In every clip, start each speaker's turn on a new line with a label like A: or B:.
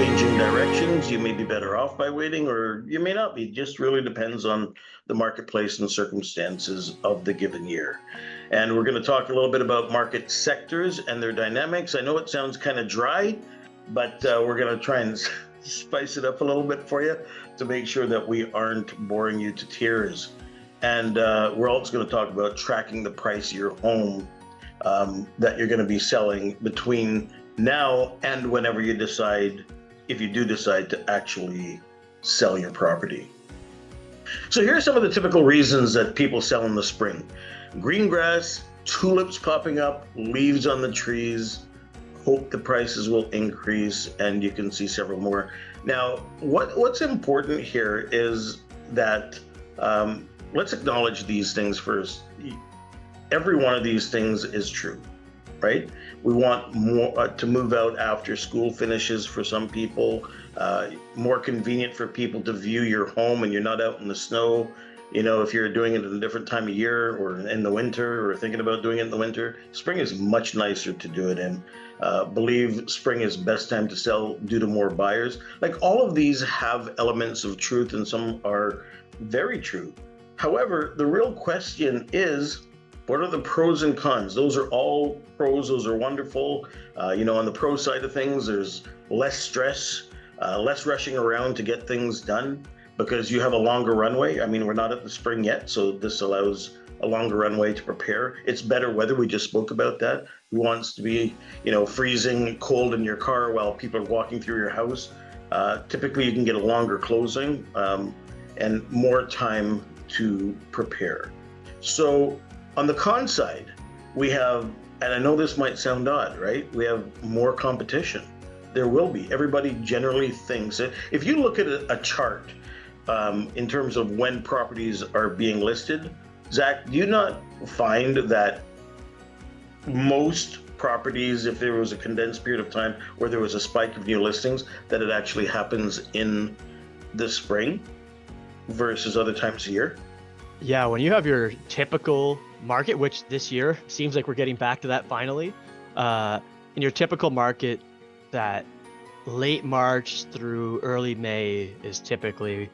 A: changing directions. You may be better off by waiting, or you may not be. It just really depends on the marketplace and circumstances of the given year. And we're going to talk a little bit about market sectors and their dynamics. I know it sounds kind of dry, but we're going to try and spice it up a little bit for you to make sure that we aren't boring you to tears. And we're also going to talk about tracking the price of your home that you're going to be selling between now and whenever you decide, if you do decide to actually sell your property. So here are some of the typical reasons that people sell in the spring. Green grass, tulips popping up, leaves on the trees, hope the prices will increase, and you can see several more. Now, what's important here is that let's acknowledge these things first. Every one of these things is true, right? We want more to move out after school finishes for some people, more convenient for people to view your home and you're not out in the snow. You know, if you're doing it at a different time of year or in the winter or thinking about doing it in the winter, spring is much nicer to do it in. Believe spring is best time to sell due to more buyers. Like, all of these have elements of truth and some are very true. However, the real question is, what are the pros and cons? Those are all pros. Those are wonderful. On the pro side of things, there's less stress, less rushing around to get things done because you have a longer runway. I mean, we're not at the spring yet, so this allows a longer runway to prepare. It's better weather. We just spoke about that. Who wants to be, freezing cold in your car while people are walking through your house? Typically, you can get a longer closing and more time to prepare. So, on the con side, we have, and I know this might sound odd, right? We have more competition. There will be. Everybody generally thinks it. If you look at a chart in terms of when properties are being listed, Zach, do you not find that most properties, if there was a condensed period of time where there was a spike of new listings, that it actually happens in the spring versus other times of year?
B: Yeah, when you have your typical market, which this year seems like we're getting back to that finally, in your typical market, that late March through early May is typically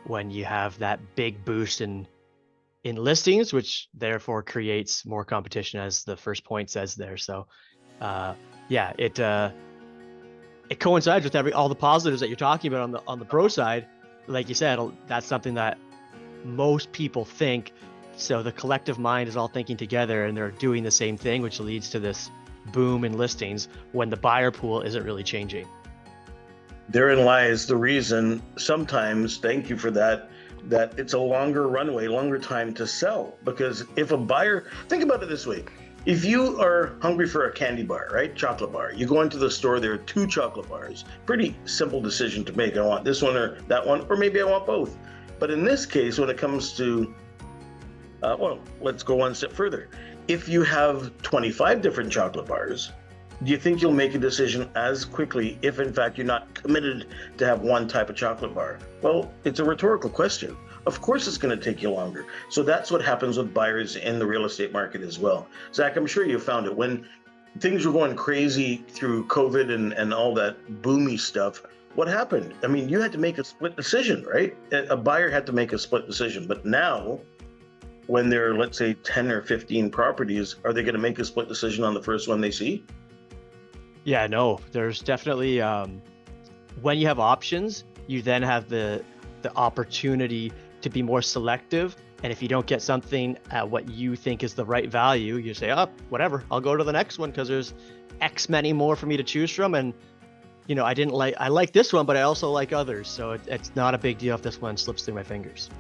B: when you have that big boost in listings, which therefore creates more competition, as the first point says there. So it coincides with all the positives that you're talking about on the pro side. Like you said, that's something that most people think. So the collective mind is all thinking together and they're doing the same thing, which leads to this boom in listings when the buyer pool isn't really changing.
A: Therein lies the reason sometimes, thank you for that it's a longer runway, longer time to sell. Because if a buyer, think about it this way. If you are hungry for a candy bar, right? Chocolate bar. You go into the store, there are 2 chocolate bars. Pretty simple decision to make. I want this one or that one, or maybe I want both. But in this case, when it comes to let's go one step further. If you have 25 different chocolate bars, do you think you'll make a decision as quickly if in fact you're not committed to have one type of chocolate bar? Well, it's a rhetorical question. Of course it's going to take you longer. So that's what happens with buyers in the real estate market as well. Zach, I'm sure you found it. When things were going crazy through COVID and all that boomy stuff, what happened? I mean, you had to make a split decision, right? A buyer had to make a split decision. But now, when there are, let's say, 10 or 15 properties, are they going to make a split decision on the first one they see?
B: Yeah, no, there's definitely, when you have options, you then have the opportunity to be more selective. And if you don't get something at what you think is the right value, you say, whatever, I'll go to the next one because there's X many more for me to choose from. And, I like this one, but I also like others. So it's not a big deal if this one slips through my fingers.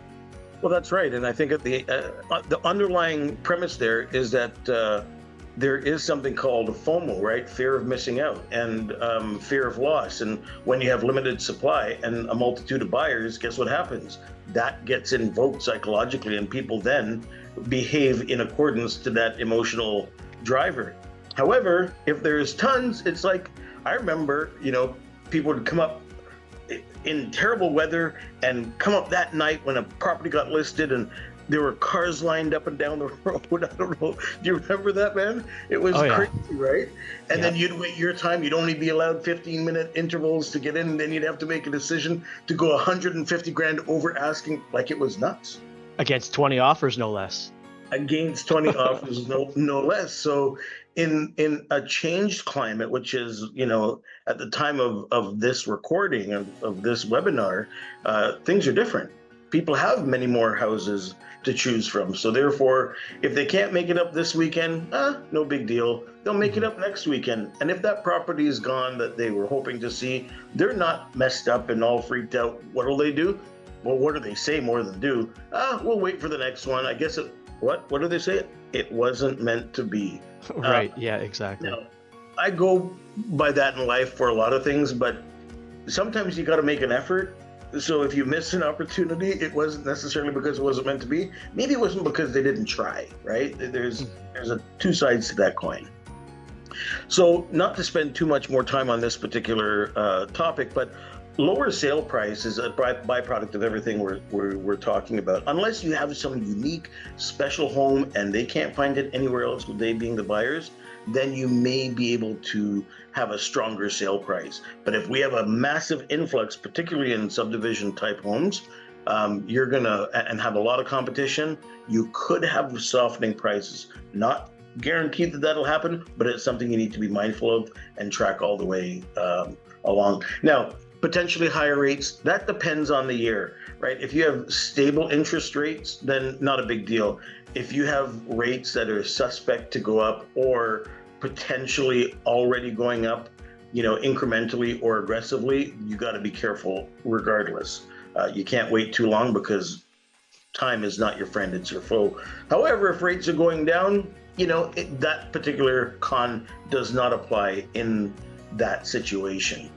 A: Well, that's right. And I think the underlying premise there is that there is something called FOMO, right? Fear of missing out and fear of loss. And when you have limited supply and a multitude of buyers, guess what happens? That gets invoked psychologically and people then behave in accordance to that emotional driver. However, if there's tons, it's like, I remember, people would come up in terrible weather and come up that night when a property got listed and there were cars lined up and down the road. I don't know. Do you remember that, man? It was
B: Oh yeah.
A: crazy, right? And
B: Yeah.
A: then you'd wait your time. You'd only be allowed 15-minute intervals to get in. And then you'd have to make a decision to go 150 grand over asking, like it was nuts.
B: Against 20 offers, no less.
A: Against 20 offers, no less. So in a changed climate, which is, at the time of this recording of this webinar, things are different. People have many more houses to choose from. So therefore, if they can't make it up this weekend, no big deal. They'll make it up next weekend. And if that property is gone that they were hoping to see, they're not messed up and all freaked out. What'll they do? Well, what do they say more than do? We'll wait for the next one. I guess what do they say? It wasn't meant to be.
B: Right. Yeah, exactly.
A: I go by that in life for a lot of things, but sometimes you got to make an effort. So if you miss an opportunity, it wasn't necessarily because it wasn't meant to be. Maybe it wasn't because they didn't try, right? There's two sides to that coin. So not to spend too much more time on this particular topic, but lower sale price is a byproduct of everything we're talking about. Unless you have some unique special home and they can't find it anywhere else, they being the buyers, then you may be able to have a stronger sale price. But if we have a massive influx, particularly in subdivision type homes, you're gonna and have a lot of competition, you could have softening prices. Not guaranteed that that'll happen, but it's something you need to be mindful of and track all the way along. Now, potentially higher rates, that depends on the year, right? If you have stable interest rates, then not a big deal. If you have rates that are suspect to go up or potentially already going up, incrementally or aggressively, you got to be careful regardless. You can't wait too long because time is not your friend, it's your foe. However, if rates are going down, that particular con does not apply in that situation.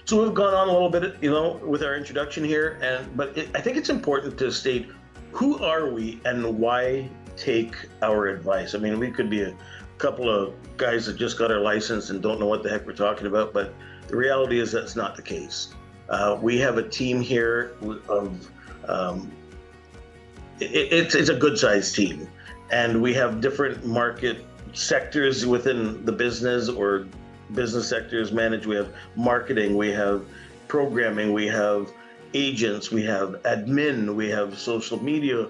A: So we've gone on a little bit, with our introduction here, but I think it's important to state, who are we and why take our advice? I mean, we could be a couple of guys that just got our license and don't know what the heck we're talking about, but the reality is that's not the case. We have a team here of, it's a good sized team, and we have different market sectors within the business or business sectors managed. We have marketing, we have programming, we have agents, we have admin, we have social media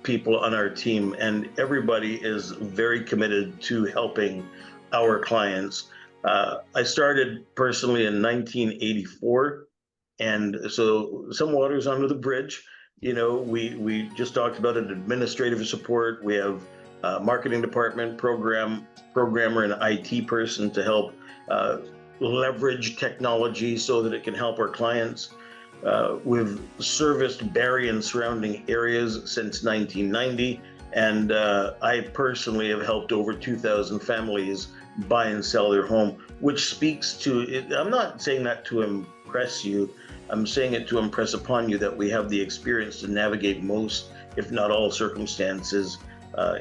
A: people on our team, and everybody is very committed to helping our clients. I started personally in 1984, and so some water's under the bridge. We just talked about an administrative support. We have marketing department, programmer, and IT person to help leverage technology so that it can help our clients. We've serviced Barrie and surrounding areas since 1990, and I personally have helped over 2,000 families buy and sell their home, which speaks to it. I'm not saying that to impress you. I'm saying it to impress upon you that we have the experience to navigate most, if not all, circumstances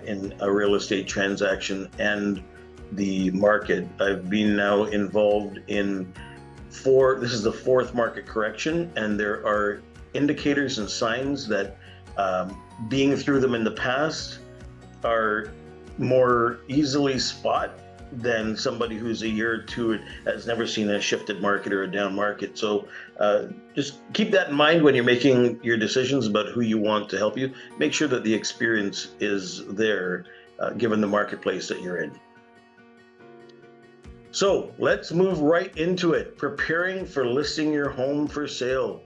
A: in a real estate transaction and the market. I've been now involved in this is the fourth market correction, and there are indicators and signs that being through them in the past are more easily spot than somebody who's a year or two has never seen a shifted market or a down market. So just keep that in mind when you're making your decisions about who you want to help you. Make sure that the experience is there given the marketplace that you're in. So let's move right into it. Preparing for listing your home for sale.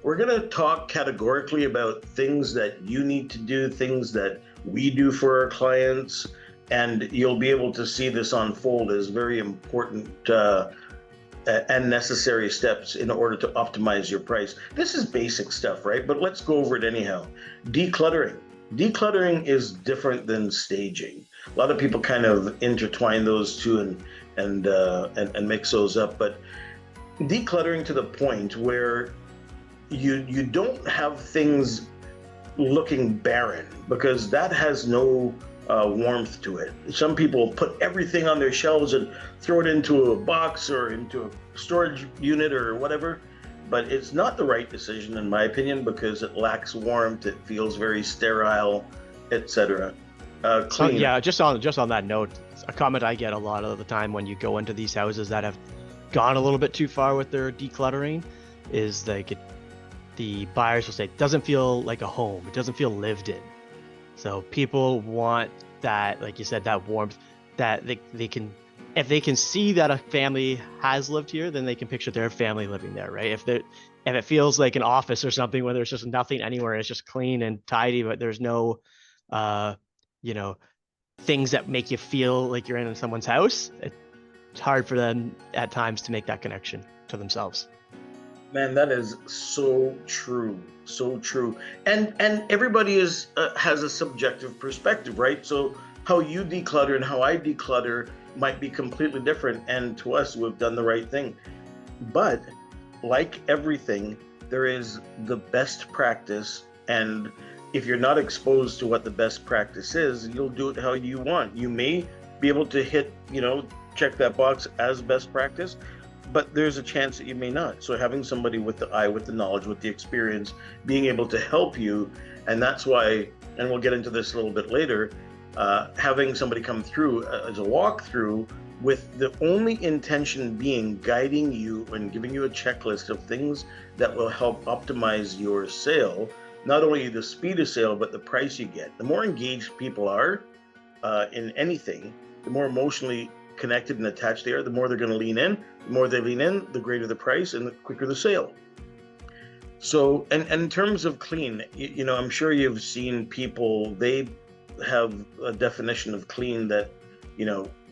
A: We're going to talk categorically about things that you need to do, things that we do for our clients, and you'll be able to see this unfold as very important and necessary steps in order to optimize your price. This is basic stuff, right? But let's go over it anyhow. Decluttering. Decluttering is different than staging. A lot of people kind of intertwine those two and mix those up, but decluttering to the point where you don't have things looking barren, because that has no warmth to it. Some people put everything on their shelves and throw it into a box or into a storage unit or whatever. but it's not the right decision in my opinion because it lacks warmth, it feels very sterile, etc.
B: So
A: Clean.
B: yeah, just on that note, a comment I get a lot of the time when you go into these houses that have gone a little bit too far with their decluttering is the buyers will say it doesn't feel like a home, it doesn't feel lived in. So people want that, like you said, that warmth that they can, if they can see that a family has lived here, then they can picture their family living there, right? If it feels like an office or something where there's just nothing anywhere, it's just clean and tidy, but there's no, uh, you know, things that make you feel like you're in someone's house, it's hard for them at times to make that connection to themselves.
A: Man, that is so true, so true. And everybody is has a subjective perspective, right? So how you declutter and how I declutter might be completely different. And to us, we've done the right thing. But like everything, there is the best practice. And if you're not exposed to what the best practice is, you'll do it how you want. You may be able to hit, check that box as best practice, but there's a chance that you may not. So having somebody with the eye, with the knowledge, with the experience, being able to help you, and that's why, and we'll get into this a little bit later, having somebody come through as a walkthrough with the only intention being guiding you and giving you a checklist of things that will help optimize your sale, not only the speed of sale, but the price you get. The more engaged people are in anything, the more emotionally connected and attached they are, the more they're going to lean in. The more they lean in, the greater the price and the quicker the sale. So, and in terms of clean, I'm sure you've seen people, they have a definition of clean that,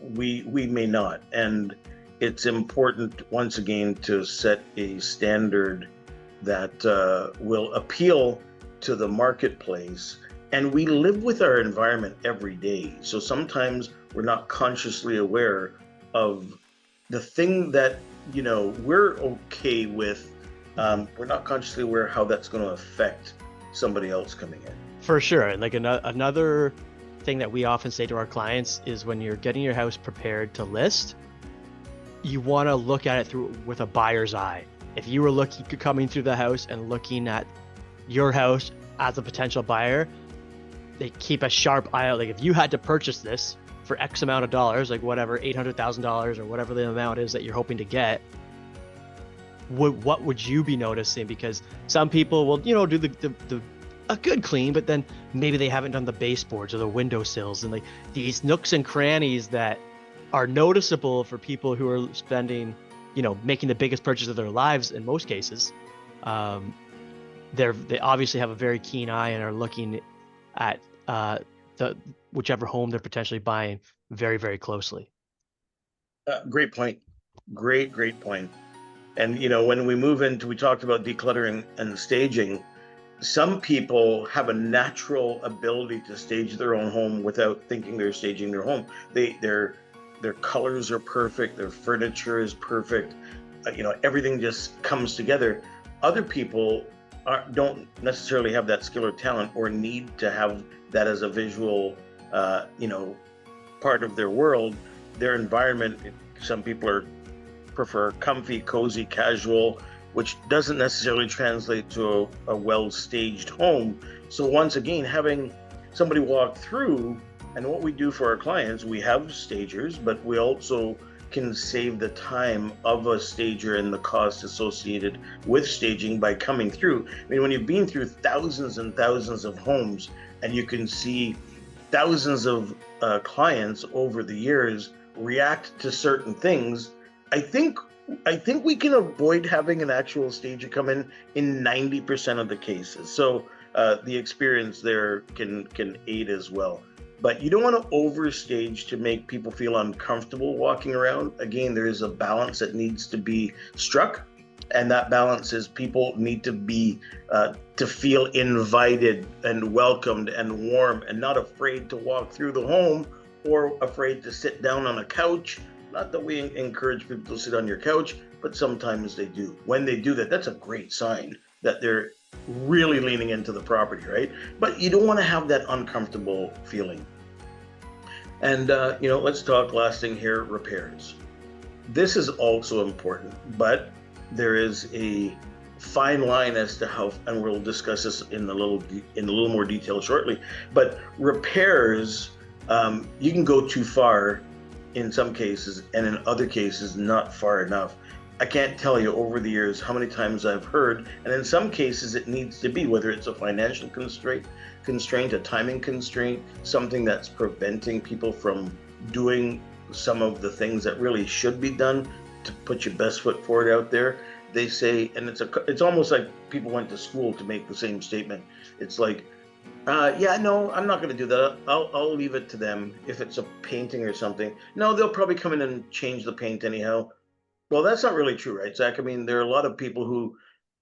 A: we may not. And it's important, once again, to set a standard that will appeal to the marketplace. And we live with our environment every day. So sometimes we're not consciously aware of the thing that, we're okay with. We're not consciously aware how that's going to affect somebody else coming in.
B: For sure. And like another thing that we often say to our clients is when you're getting your house prepared to list, you want to look at it through with a buyer's eye. If you were coming through the house and looking at your house as a potential buyer, they keep a sharp eye out. Like if you had to purchase this for X amount of dollars, like whatever, $800,000 or whatever the amount is that you're hoping to get, what would you be noticing? Because some people will, do a good clean, but then maybe they haven't done the baseboards or the windowsills and like these nooks and crannies that are noticeable for people who are spending, making the biggest purchase of their lives in most cases. They obviously have a very keen eye and are looking at the whichever home they're potentially buying very, very closely.
A: Great point. Great point. And, when we talked about decluttering and staging, some people have a natural ability to stage their own home without thinking they're staging their home. Their colors are perfect. Their furniture is perfect. Everything just comes together. Other people don't necessarily have that skill or talent or need to have that as a visual, part of their world, their environment. Some people prefer comfy, cozy, casual, which doesn't necessarily translate to a well-staged home. So once again, having somebody walk through, and what we do for our clients, we have stagers, but we also can save the time of a stager and the cost associated with staging by coming through. I mean, when you've been through thousands and thousands of homes and you can see thousands of clients over the years react to certain things, I think we can avoid having an actual stager come in 90% of the cases. So the experience there can aid as well. But you don't want to overstage to make people feel uncomfortable walking around. Again, there is a balance that needs to be struck. And that balance is people need to be to feel invited and welcomed and warm and not afraid to walk through the home or afraid to sit down on a couch. Not that we encourage people to sit on your couch, but sometimes they do. When they do that, that's a great sign that they're really leaning into the property, right? But you don't want to have that uncomfortable feeling. And, let's talk last thing here, repairs. This is also important, but there is a fine line as to how, and we'll discuss this in a little more detail shortly. But repairs, you can go too far in some cases, and in other cases, not far enough. I can't tell you over the years how many times I've heard, and in some cases it needs to be, whether it's a financial constraint, a timing constraint, something that's preventing people from doing some of the things that really should be done to put your best foot forward out there. They say, and it's almost like people went to school to make the same statement. It's like, yeah, no, I'm not going to do that. I'll leave it to them. If it's a painting or something, no, they'll probably come in and change the paint anyhow. Well, that's not really true, right, Zach? I mean, there are a lot of people who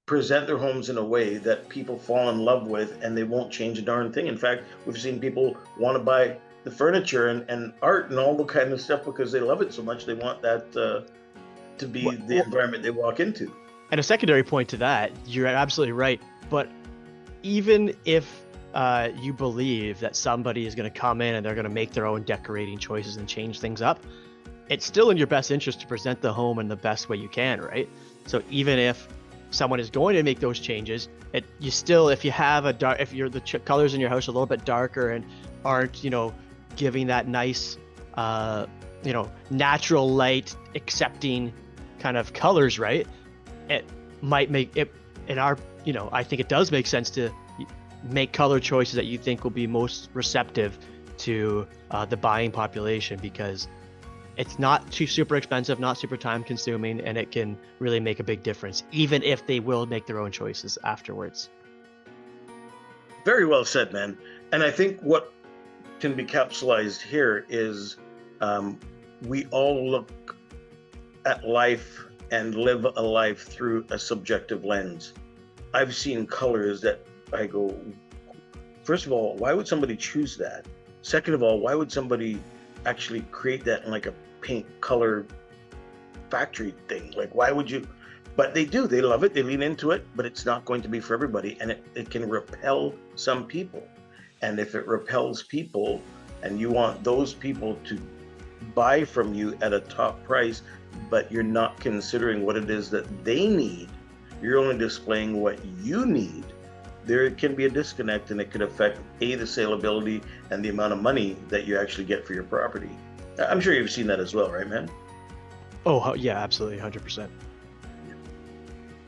A: present their homes in a way that people fall in love with, and they won't change a darn thing. In fact, we've seen people want to buy the furniture and art and all the kind of stuff because they love it so much. They want that to be the environment they walk into.
B: And a secondary point to that, you're absolutely right. But even if you believe that somebody is going to come in and they're going to make their own decorating choices and change things up, it's still in your best interest to present the home in the best way you can, right? So even if someone is going to make those changes, you still, if you have if the colors in your house are a little bit darker and aren't, giving that nice, natural light accepting kind of colors, right? It might make it I think it does make sense to make color choices that you think will be most receptive to the buying population, because it's not too super expensive, not super time consuming, and it can really make a big difference, even if they will make their own choices afterwards.
A: Very well said, man. And I think what can be capsulized here is we all look at life and live a life through a subjective lens. I've seen colors that I go, first of all, why would somebody choose that? Second of all, why would somebody actually create that in like a paint color factory thing? Like, why would you? But they do, they love it, they lean into it, but it's not going to be for everybody, and it can repel some people. And if it repels people and you want those people to buy from you at a top price, but you're not considering what it is that they need, you're only displaying what you need, there can be a disconnect, and it could affect the saleability and the amount of money that you actually get for your property. I'm sure you've seen that as well, right, man?
B: Oh, yeah, absolutely, 100%.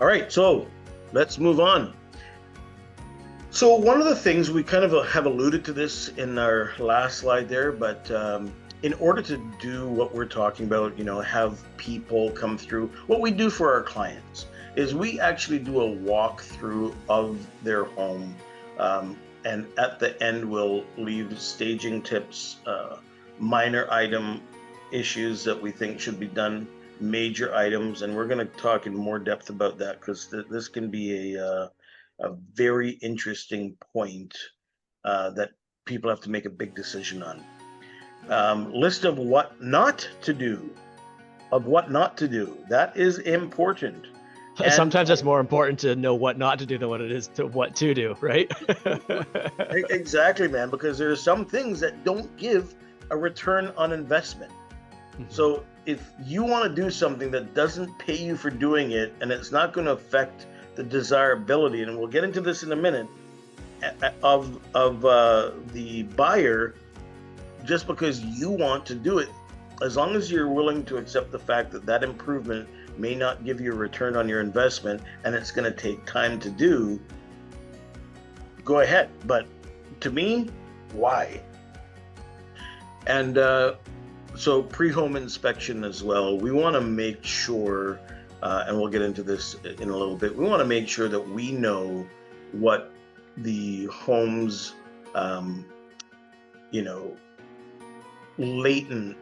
A: All right, so let's move on. So one of the things, we kind of have alluded to this in our last slide there, but in order to do what we're talking about, have people come through, what we do for our clients is we actually do a walkthrough of their home. And at the end, we'll leave staging tips, minor item issues that we think should be done, major items. And we're going to talk in more depth about that, because this can be a very interesting point that people have to make a big decision on. List of what not to do. That is important.
B: And sometimes it's more important to know what not to do than what it is to what to do, right?
A: Exactly, man, because there are some things that don't give a return on investment. Mm-hmm. So if you want to do something that doesn't pay you for doing it, and it's not going to affect the desirability, and we'll get into this in a minute, of the buyer, just because you want to do it, as long as you're willing to accept the fact that that improvement may not give you a return on your investment and it's going to take time to do, go ahead. But to me, why? And so pre-home inspection as well, we want to make sure, and we'll get into this in a little bit, we want to make sure that we know what the home's latent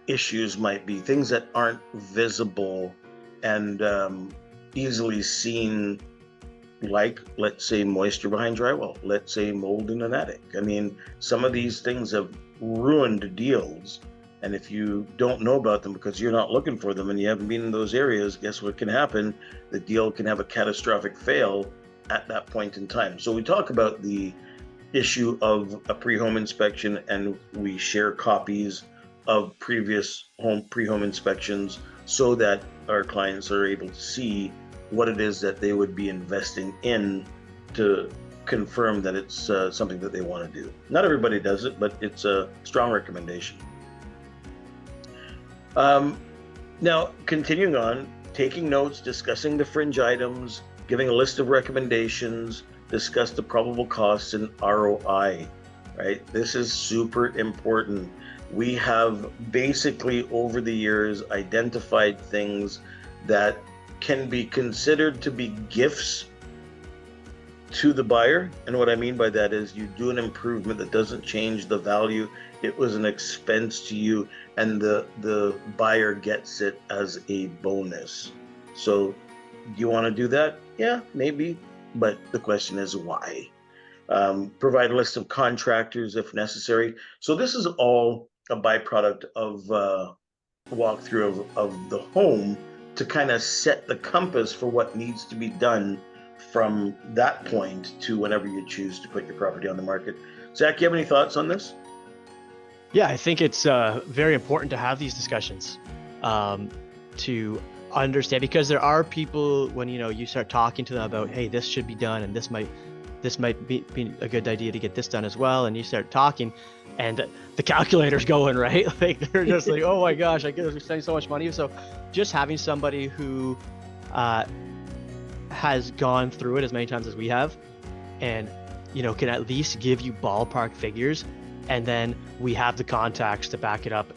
A: issues might be, things that aren't visible and easily seen, like, let's say, moisture behind drywall, let's say mold in an attic. I mean, some of these things have ruined deals, and if you don't know about them because you're not looking for them and you haven't been in those areas, guess what can happen? The deal can have a catastrophic fail at that point in time. So we talk about the issue of a pre-home inspection, and we share copies of previous pre-home inspections so that our clients are able to see what it is that they would be investing in to confirm that it's something that they want to do. Not everybody does it, but it's a strong recommendation. Now, continuing on, taking notes, discussing the fringe items, giving a list of recommendations, discuss the probable costs and ROI, right? This is super important. We have basically over the years identified things that can be considered to be gifts to the buyer. And what I mean by that is you do an improvement that doesn't change the value. It was an expense to you, and the buyer gets it as a bonus. So do you want to do that? Yeah, maybe. But the question is why? Provide a list of contractors if necessary. So this is all a byproduct of walkthrough of the home to kind of set the compass for what needs to be done from that point to whenever you choose to put your property on the market. Zach, you have any thoughts on this?
B: Yeah, I think it's very important to have these discussions to understand, because there are people when you start talking to them about, hey, this should be done, and this might be a good idea to get this done as well, and you start talking, and the calculator's going, right? Like they're just like, oh my gosh, I guess we're spending so much money. So just having somebody who has gone through it as many times as we have, and can at least give you ballpark figures, and then we have the contacts to back it up,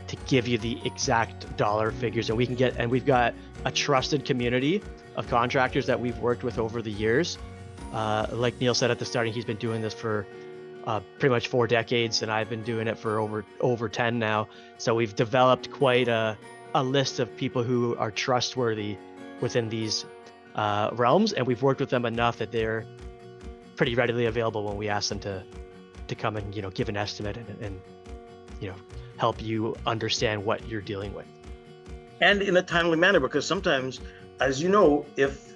B: to give you the exact dollar figures, and we've got a trusted community of contractors that we've worked with over the years. Like Neil said at the starting, he's been doing this for pretty much 4 decades, and I've been doing it for over 10 now. So we've developed quite a list of people who are trustworthy within these realms, and we've worked with them enough that they're pretty readily available when we ask them to come and give an estimate and help you understand what you're dealing with,
A: and in a timely manner, because sometimes, as you know, if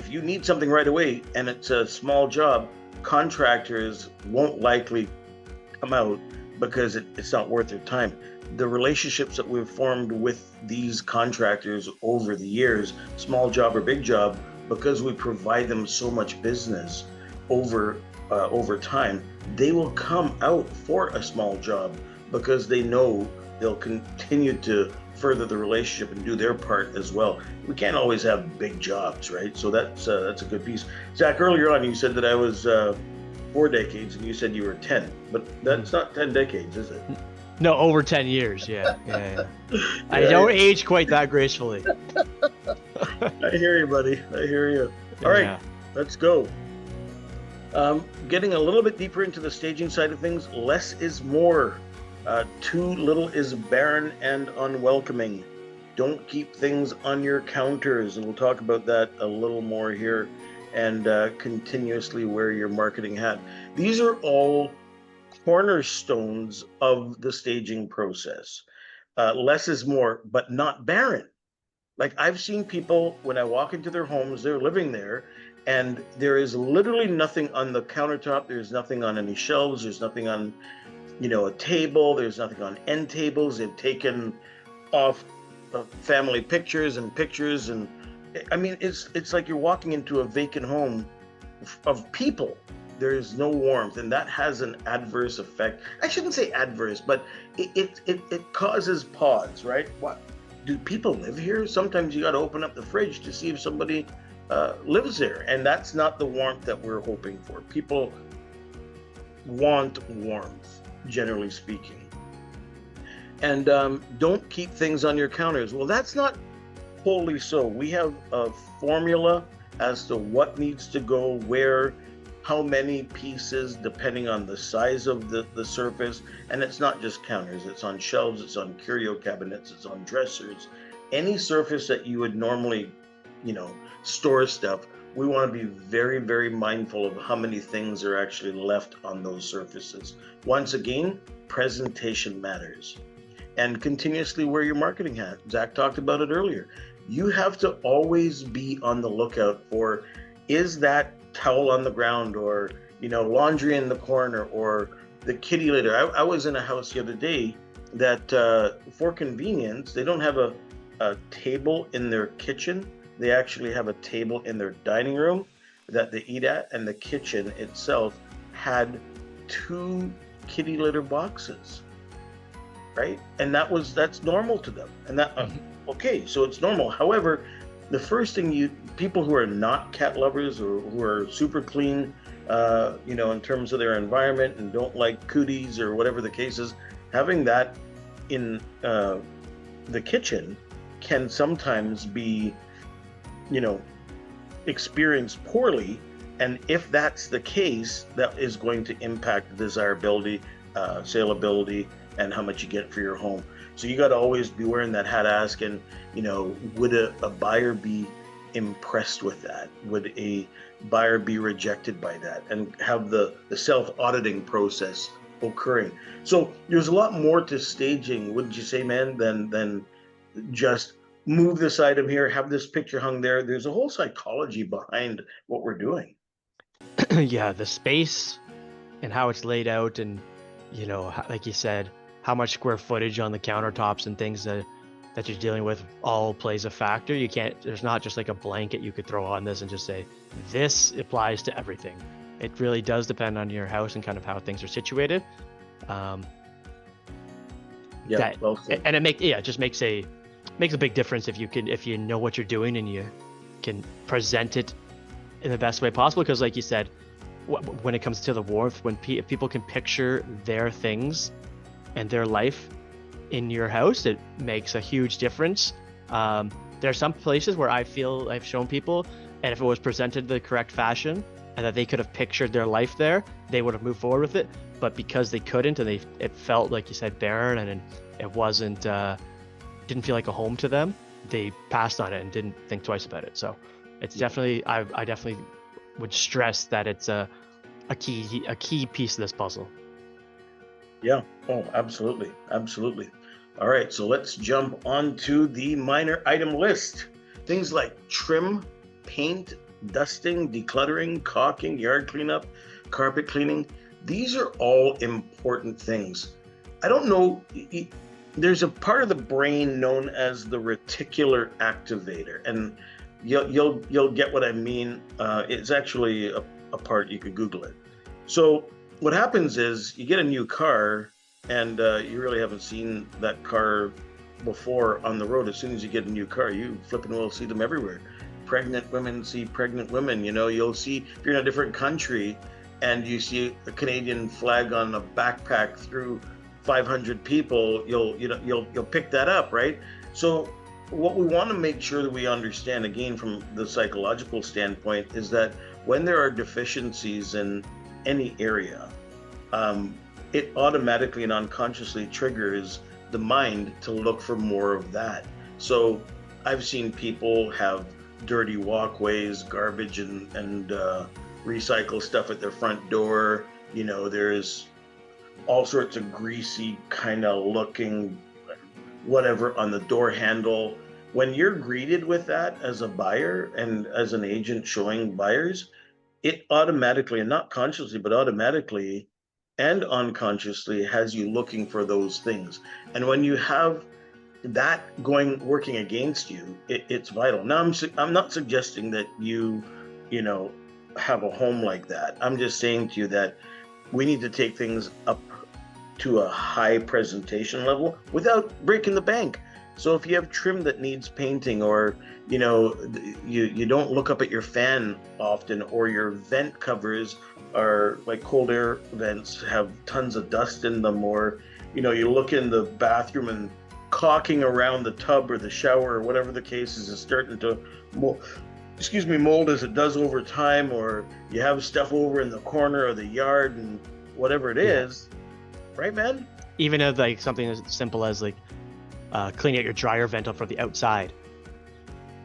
A: you need something right away and it's a small job, contractors won't likely come out because it's not worth their time. The relationships that we've formed with these contractors over the years, small job or big job, because we provide them so much business over time, they will come out for a small job because they know they'll continue to further the relationship and do their part as well. We can't always have big jobs, right? So that's a good piece. Zach, earlier on you said that I was 4 decades, and you said you were 10, but that's not 10 decades, is it?
B: No, over 10 years. Yeah. I don't age quite that gracefully.
A: I hear you, buddy. I hear you. All right, let's go. Getting a little bit deeper into the staging side of things, less is more. Too little is barren and unwelcoming. Don't keep things on your counters, and we'll talk about that a little more here. And continuously wear your marketing hat. These are all cornerstones of the staging process. Less is more, but not barren. Like I've seen people, when I walk into their homes, they're living there, and there is literally nothing on the countertop. There's nothing on any shelves. There's nothing on a table. There's nothing on end tables. They've taken off family pictures, and I mean, it's like you're walking into a vacant home of people. There is no warmth, and that has an adverse effect. I shouldn't say adverse, but it causes pause, right? What, do people live here? Sometimes you got to open up the fridge to see if somebody lives there, and that's not the warmth that we're hoping for. People want warmth, generally speaking. And don't keep things on your counters. Well, that's not wholly so. We have a formula as to what needs to go where, how many pieces, depending on the size of the surface. And it's not just counters. It's on shelves, it's on curio cabinets, it's on dressers. Any surface that you would normally, store stuff, we want to be very, very mindful of how many things are actually left on those surfaces. Once again, presentation matters. And continuously wear your marketing hat. Zach talked about it earlier. You have to always be on the lookout for, is that towel on the ground, or laundry in the corner, or the kitty litter. I was in a house the other day that for convenience, they don't have a a table in their kitchen. They actually have a table in their dining room that they eat at, and the kitchen itself had 2 kitty litter boxes, right? And that's normal to them. And that okay, so it's normal. However, the first thing people who are not cat lovers or who are super clean, in terms of their environment and don't like cooties or whatever the case is, having that in the kitchen can sometimes be, experienced poorly. And if that's the case, that is going to impact desirability, saleability, and how much you get for your home. So you got to always be wearing that hat, asking, would a buyer be impressed with that? Would a buyer be rejected by that? And have the self-auditing process occurring. So there's a lot more to staging, wouldn't you say, man, than just move this item here, have this picture hung there. There's a whole psychology behind what we're doing.
B: Yeah, the space and how it's laid out, and like you said, how much square footage on the countertops and things that you're dealing with all plays a factor. There's not just like a blanket you could throw on this and just say this applies to everything. It really does depend on your house and kind of how things are situated.
A: Well said.
B: And it just makes a big difference if you know what you're doing and you can present it in the best way possible. Because like you said, when it comes to the warmth, if people can picture their things and their life in your house, it makes a huge difference. There are some places where I feel I've shown people, and if it was presented the correct fashion and that they could have pictured their life there, they would have moved forward with it. But because they couldn't, and it felt, like you said, barren, and it wasn't didn't feel like a home to them, they passed on it and didn't think twice about it. So it's definitely, I definitely would stress that it's a key piece of this puzzle.
A: Yeah. Oh, absolutely. All right, so let's jump onto the minor item list. Things like trim, paint, dusting, decluttering, caulking, yard cleanup, carpet cleaning. These are all important things. I don't know, there's a part of the brain known as the reticular activator, and you'll get what I mean. It's actually a part, you could Google it. So what happens is you get a new car, and you really haven't seen that car before on the road. As soon as you get a new car, you flipping will see them everywhere. Pregnant women see pregnant women. You'll see, if you're in a different country and you see a Canadian flag on a backpack through 500 people, you'll pick that up, right? So what we want to make sure that we understand, again, from the psychological standpoint, is that when there are deficiencies in any area, it automatically and unconsciously triggers the mind to look for more of that. So I've seen people have dirty walkways, garbage and recycle stuff at their front door. There's all sorts of greasy kind of looking whatever on the door handle. When you're greeted with that as a buyer and as an agent showing buyers, it automatically, and not consciously, but automatically and unconsciously, has you looking for those things. And when you have that working against you, it's vital. Now, I'm not suggesting that you have a home like that. I'm just saying to you that we need to take things up to a high presentation level without breaking the bank. So if you have trim that needs painting, or you don't look up at your fan often, or your vent covers are like cold air vents have tons of dust in them, or you look in the bathroom and caulking around the tub or the shower or whatever the case is starting to mold as it does over time, or you have stuff over in the corner of the yard and whatever it is, right, man?
B: Even if like something as simple as like cleaning out your dryer vent from the outside.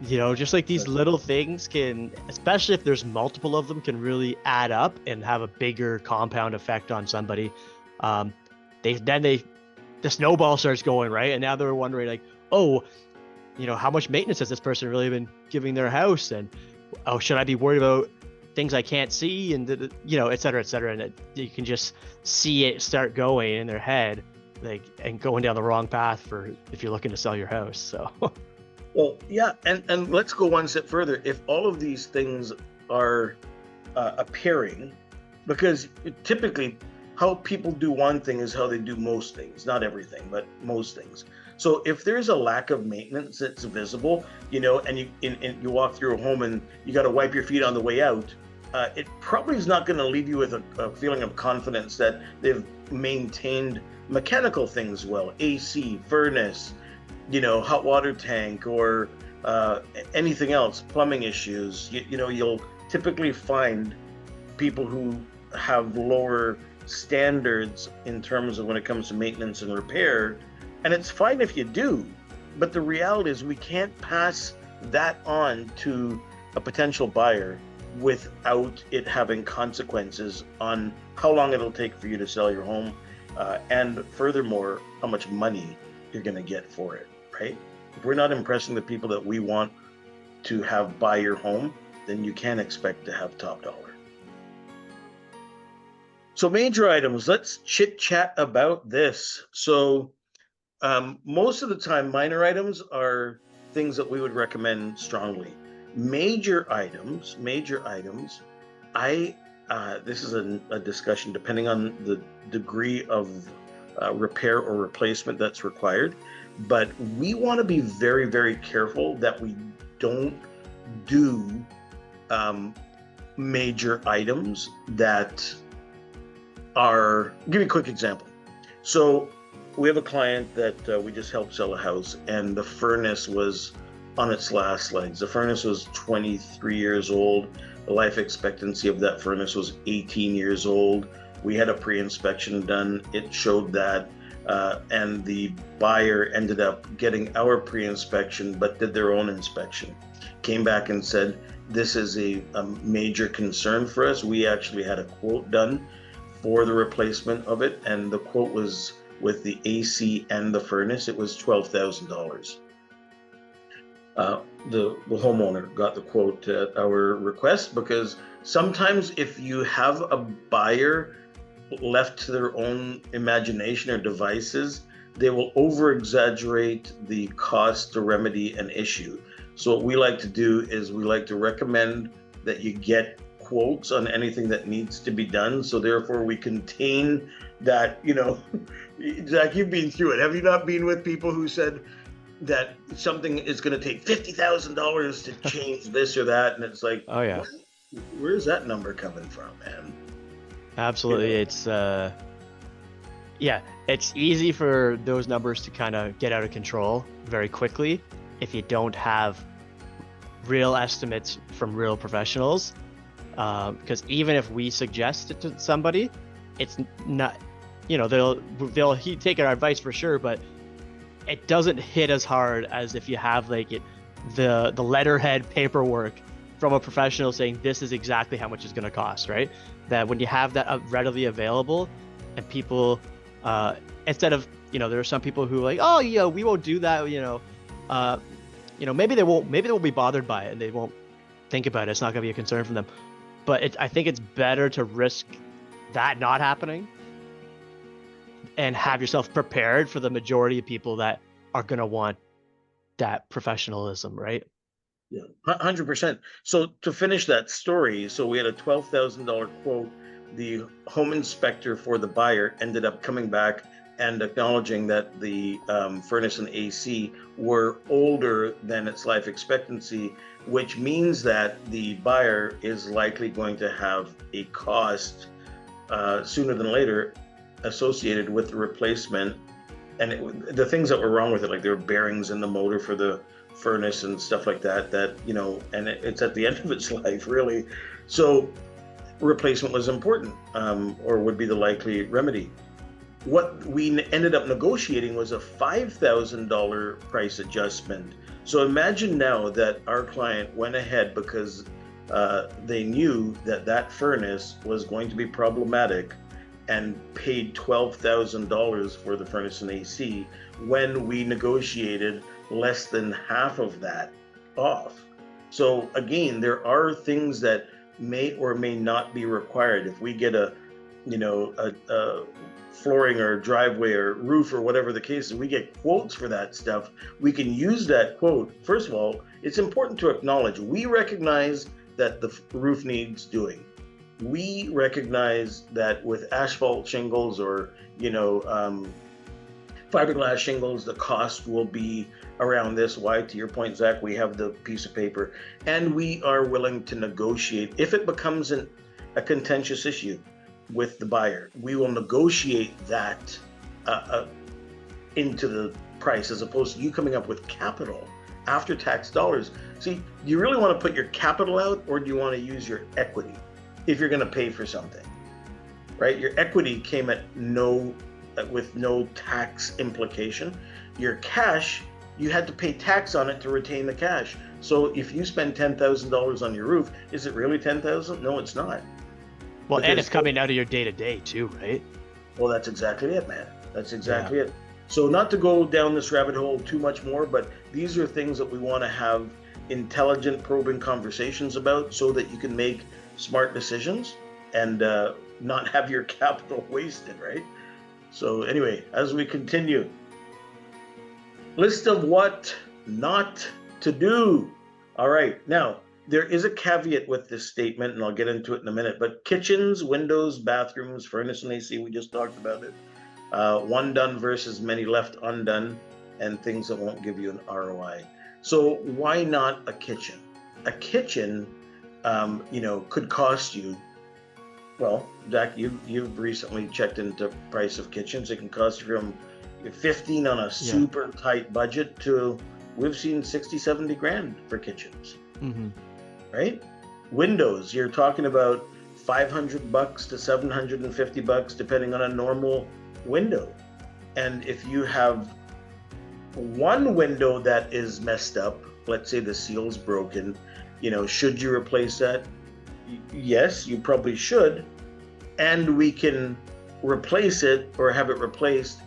B: Just like these little things can, especially if there's multiple of them, can really add up and have a bigger compound effect on somebody. The snowball starts going, right? And now they're wondering like, oh, how much maintenance has this person really been giving their house? And should I be worried about things I can't see? And et cetera, et cetera. And you can just see it start going in their head, like, and going down the wrong path for if you're looking to sell your house. So
A: Well, yeah, and let's go one step further. If all of these things are appearing, because typically how people do one thing is how they do most things, not everything, but most things. So if there's a lack of maintenance that's visible, and you walk through a home and you got to wipe your feet on the way out, it probably is not going to leave you with a feeling of confidence that they've maintained mechanical things well, AC, furnace, hot water tank, or anything else, plumbing issues. You'll typically find people who have lower standards in terms of when it comes to maintenance and repair. And it's fine if you do, but the reality is we can't pass that on to a potential buyer without it having consequences on how long it'll take for you to sell your home, and furthermore, how much money you're going to get for it, right? If we're not impressing the people that we want to have buy your home, then you can't expect to have top dollar. So major items, let's chit chat about this. So most of the time, minor items are things that we would recommend strongly. Major items, this is a discussion depending on the degree of repair or replacement that's required. But we want to be very, very careful that we don't do major items that are, I'll give you a quick example. So we have a client that we just helped sell a house, and the furnace was on its last legs. The furnace was 23 years old. The life expectancy of that furnace was 18 years old. We had a pre-inspection done. It showed that, and the buyer ended up getting our pre-inspection, but did their own inspection. Came back and said, this is a major concern for us. We actually had a quote done for the replacement of it, and the quote was with the AC and the furnace. It was $12,000. The homeowner got the quote at our request, because sometimes if you have a buyer left to their own imagination or devices, they will over exaggerate the cost to remedy an issue. So what we like to do is we like to recommend that you get quotes on anything that needs to be done. So therefore we contain that, Zach, you've been through it. Have you not been with people who said that something is going to take $50,000 to change this or that? And it's like,
B: Oh yeah,
A: where's that number coming from, man?
B: absolutely. It's it's easy for those numbers to kind of get out of control very quickly if you don't have real estimates from real professionals. Because even if we suggest it to somebody, it's not, they'll take our advice for sure, but it doesn't hit as hard as if you have the letterhead paperwork from a professional saying this is exactly how much it's going to cost, right? That when you have that readily available, and people, instead of, there are some people who are like, oh yeah, we won't do that, maybe they won't be bothered by it and they won't think about it. It's not going to be a concern for them. But I think it's better to risk that not happening and have yourself prepared for the majority of people that are going to want that professionalism, right?
A: Yeah, 100%. So to finish that story, so we had a $12,000 quote. The home inspector for the buyer ended up coming back and acknowledging that the furnace and AC were older than its life expectancy, which means that the buyer is likely going to have a cost sooner than later associated with the replacement. And the things that were wrong with it, like there were bearings in the motor for the furnace and stuff like that, and it's at the end of its life, really. So replacement was important, or would be the likely remedy. What we ended up negotiating was a $5,000 price adjustment. So imagine now that our client went ahead because they knew that furnace was going to be problematic, and paid $12,000 for the furnace and AC when we negotiated less than half of that off. So again, there are things that may or may not be required. If we get a flooring or driveway or roof or whatever the case is, we get quotes for that stuff. We can use that quote. First of all, it's important to acknowledge we recognize that the roof needs doing. We recognize that with asphalt shingles or fiberglass shingles, the cost will be around this. Why? To your point, Zach, we have the piece of paper, and we are willing to negotiate. If it becomes a contentious issue with the buyer, we will negotiate that into the price, as opposed to you coming up with capital after tax dollars. See, do you really want to put your capital out, or do you want to use your equity if you're going to pay for something, right? Your equity came with no tax implication. Your cash, you had to pay tax on it to retain the cash. So if you spend $10,000 on your roof, is it really $10,000? No, it's not.
B: Well, and it's coming out of your day-to-day too, right?
A: Well, that's exactly it, man. That's exactly it. So not to go down this rabbit hole too much more, but these are things that we want to have intelligent, probing conversations about so that you can make smart decisions and not have your capital wasted, right? So anyway, as we continue, list of what not to do. All right, now there is a caveat with this statement, and I'll get into it in a minute, but kitchens, windows, bathrooms, furnace and AC, we just talked about it. One done versus many left undone, and things that won't give you an ROI. So why not a kitchen? A kitchen, could cost you, well, Zach, you've recently checked into price of kitchens. It can cost you from 15 on a super tight budget to, we've seen 60, 70 grand for kitchens, right? Windows, you're talking about $500 to $750, depending on a normal window. And if you have one window that is messed up, let's say the seal's broken, should you replace that? Yes, you probably should. And we can replace it or have it replaced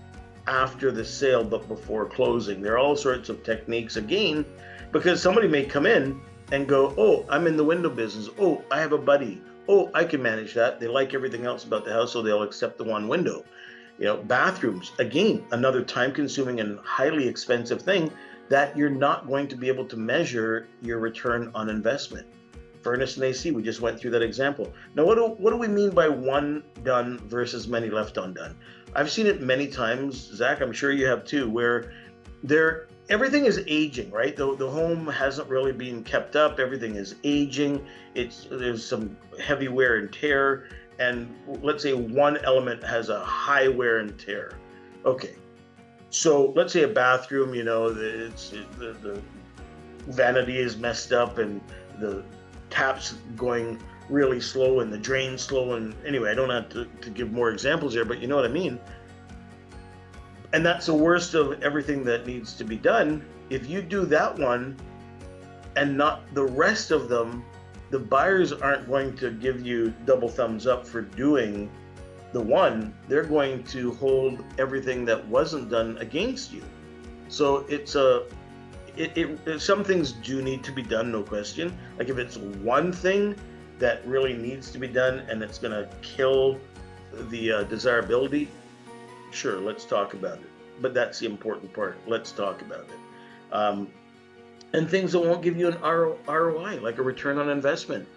A: after the sale, but before closing. There are all sorts of techniques, again, because somebody may come in and go, oh, I'm in the window business. Oh, I have a buddy. Oh, I can manage that. They like everything else about the house, so they'll accept the one window. Bathrooms, again, another time-consuming and highly expensive thing that you're not going to be able to measure your return on investment. Furnace and AC, we just went through that example. Now, what do we mean by one done versus many left undone? I've seen it many times, Zach, I'm sure you have too, where everything is aging, right? The home hasn't really been kept up. Everything is aging. There's some heavy wear and tear. And let's say one element has a high wear and tear. Okay, so let's say a bathroom, the vanity is messed up and the tap's going really slow and the drain's slow. And anyway, I don't have to give more examples here, but you know what I mean. And that's the worst of everything that needs to be done. If you do that one and not the rest of them, the buyers aren't going to give you double thumbs up for doing the one. They're going to hold everything that wasn't done against you. So some things do need to be done, no question. Like if it's one thing that really needs to be done and it's going to kill the desirability, sure, let's talk about it. But that's the important part. Let's talk about it. And things that won't give you an ROI, like a return on investment.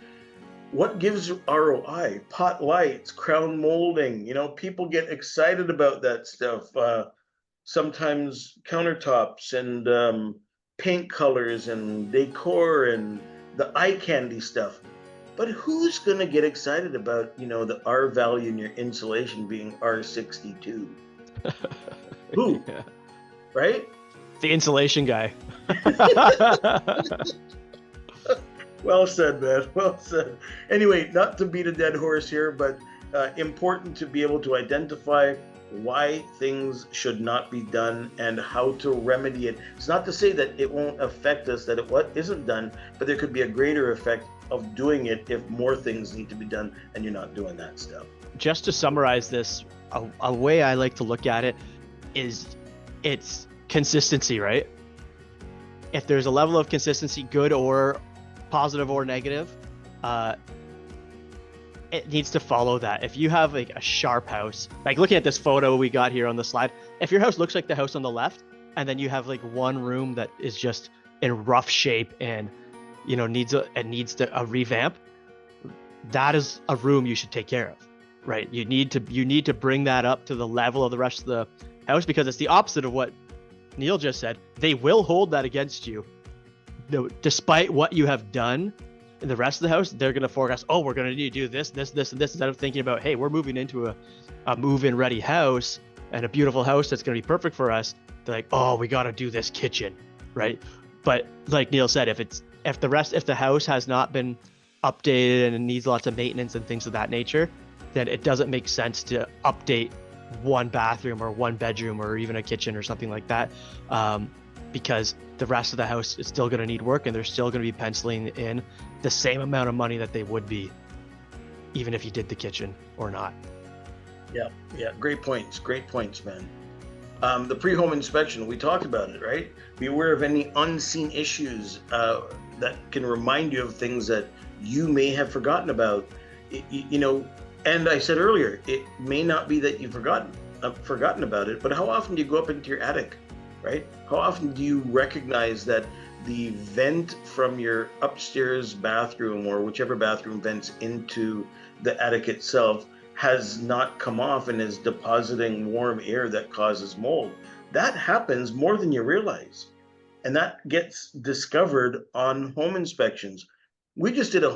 A: What gives ROI? Pot lights, crown molding. People get excited about that stuff. Sometimes countertops and paint colors and decor and the eye candy stuff. But who's going to get excited about, the R value in your insulation being R62? Who?
B: Yeah.
A: Right?
B: The insulation guy.
A: Well said, man. Well said. Anyway, not to beat a dead horse here, but important to be able to identify why things should not be done and how to remedy it. It's not to say that it won't affect us, that what isn't done, but there could be a greater effect of doing it if more things need to be done and you're not doing that stuff.
B: Just to summarize this, a way I like to look at it is it's consistency, right? If there's a level of consistency, good or positive or negative, it needs to follow that. If you have like a sharp house, like looking at this photo we got here on the slide, if your house looks like the house on the left, and then you have like one room that is just in rough shape and needs a revamp, that is a room you should take care of, right? You need to bring that up to the level of the rest of the house, because it's the opposite of what Neil just said. They will hold that against you. Despite what you have done in the rest of the house, they're going to forecast, oh, we're going to need to do this, and this, instead of thinking about, hey, we're moving into a move-in ready house and a beautiful house that's going to be perfect for us. They're like, oh, we got to do this kitchen, right? But like Neil said, if the house has not been updated and it needs lots of maintenance and things of that nature, then it doesn't make sense to update one bathroom or one bedroom or even a kitchen or something like that, because the rest of the house is still going to need work, and they're still going to be penciling in the same amount of money that they would be even if you did the kitchen or not.
A: Yeah, great points, man. The pre-home inspection, we talked about it, right? Be aware of any unseen issues that can remind you of things that you may have forgotten about. And I said earlier, it may not be that you've forgotten about it, but how often do you go up into your attic, right? How often do you recognize that the vent from your upstairs bathroom, or whichever bathroom vents into the attic itself, has not come off and is depositing warm air that causes mold? That happens more than you realize. And that gets discovered on home inspections. We just did a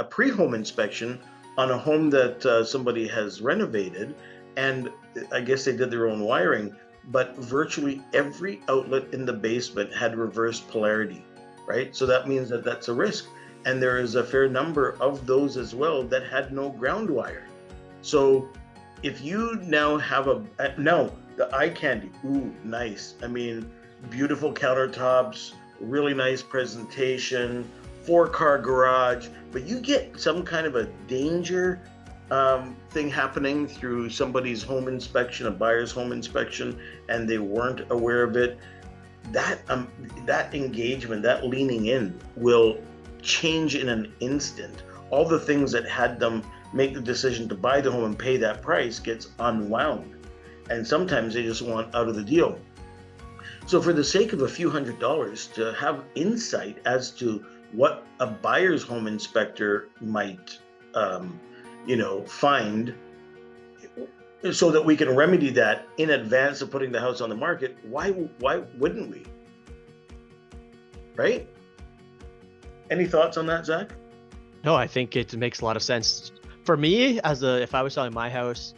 A: pre-home inspection on a home that somebody has renovated, and I guess they did their own wiring, but virtually every outlet in the basement had reverse polarity, right? So that means that that's a risk. And there is a fair number of those as well that had no ground wire. So if you now have the eye candy, ooh, nice. I mean, beautiful countertops, really nice presentation, 4-car garage, but you get some kind of a danger thing happening through somebody's home inspection, a buyer's home inspection, and they weren't aware of it. That engagement, that leaning in, will change in an instant. All the things that had them make the decision to buy the home and pay that price gets unwound, and sometimes they just want out of the deal. So for the sake of a few $100s, to have insight as to what a buyer's home inspector might find, so that we can remedy that in advance of putting the house on the market, why wouldn't we? Right? Any thoughts on that, Zach?
B: No, I think it makes a lot of sense. For me, if I was selling my house,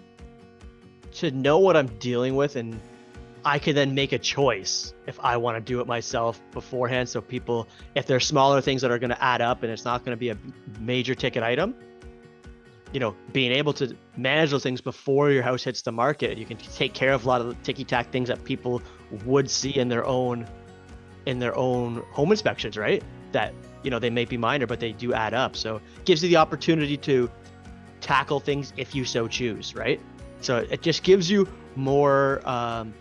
B: to know what I'm dealing with, and I could then make a choice if I want to do it myself beforehand. So people, if there's smaller things that are going to add up and it's not going to be a major ticket item, being able to manage those things before your house hits the market, you can take care of a lot of the ticky-tack things that people would see in their own home inspections, right? That, they may be minor, but they do add up. So it gives you the opportunity to tackle things if you so choose, right? So it just gives you more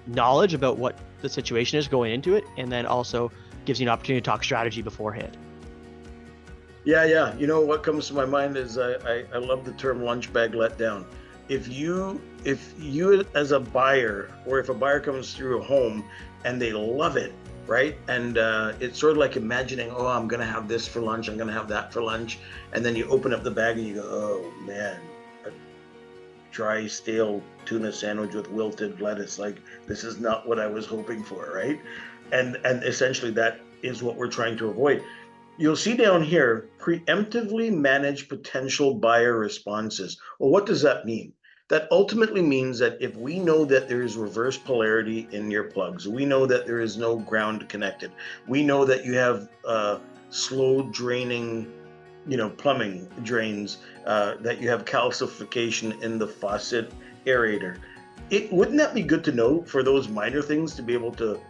B: knowledge about what the situation is going into it, and then also gives you an opportunity to talk strategy beforehand.
A: Yeah. What comes to my mind is I love the term lunch bag letdown. If you as a buyer, or if a buyer comes through a home and they love it, right? And it's sort of like imagining, oh, I'm going to have this for lunch, I'm going to have that for lunch. And then you open up the bag and you go, oh man, a dry, stale tuna sandwich with wilted lettuce. Like, this is not what I was hoping for, right? And essentially that is what we're trying to avoid. You'll see down here, preemptively manage potential buyer responses. Well, what does that mean? That ultimately means that if we know that there is reverse polarity in your plugs, we know that there is no ground connected, we know that you have slow draining, plumbing drains, that you have calcification in the faucet aerator. Wouldn't that be good to know for those minor things to be able to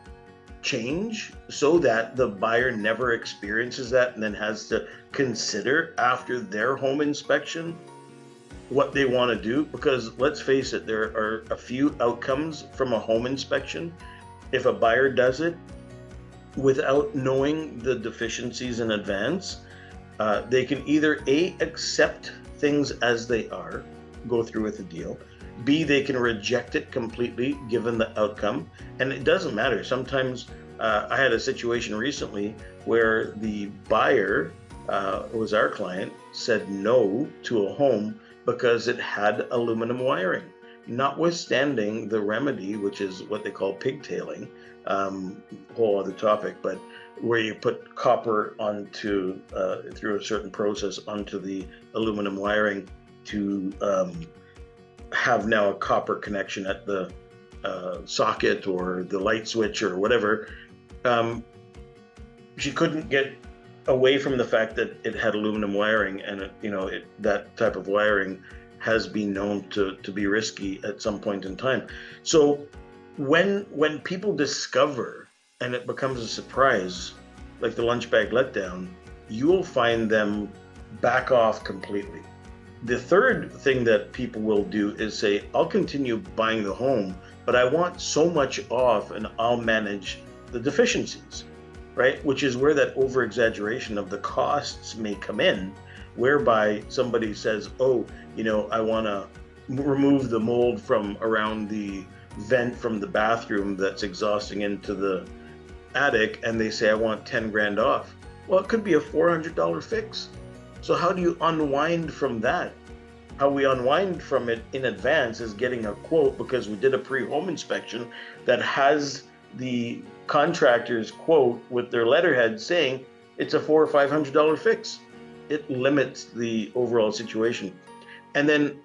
A: change, so that the buyer never experiences that and then has to consider after their home inspection what they want to do? Because let's face it, there are a few outcomes from a home inspection. If a buyer does it without knowing the deficiencies in advance, they can either accept things as they are, go through with the deal. B, they can reject it completely given the outcome. And it doesn't matter. Sometimes I had a situation recently where the buyer, was our client, said no to a home because it had aluminum wiring, notwithstanding the remedy, which is what they call pigtailing, whole other topic, but where you put copper onto, through a certain process onto the aluminum wiring to have now a copper connection at the socket or the light switch or whatever. She couldn't get away from the fact that it had aluminum wiring, and that type of wiring has been known to be risky at some point in time. So when people discover and it becomes a surprise, like the lunch bag letdown, you'll find them back off completely. The third thing that people will do is say, I'll continue buying the home, but I want so much off and I'll manage the deficiencies, right? Which is where that over exaggeration of the costs may come in, whereby somebody says, oh, I want to remove the mold from around the vent from the bathroom that's exhausting into the attic, and they say, I want 10 grand off. Well, it could be a $400 fix. So how do you unwind from that? How we unwind from it in advance is getting a quote, because we did a pre-home inspection that has the contractor's quote with their letterhead saying it's a $400 or $500 fix. It limits the overall situation. And then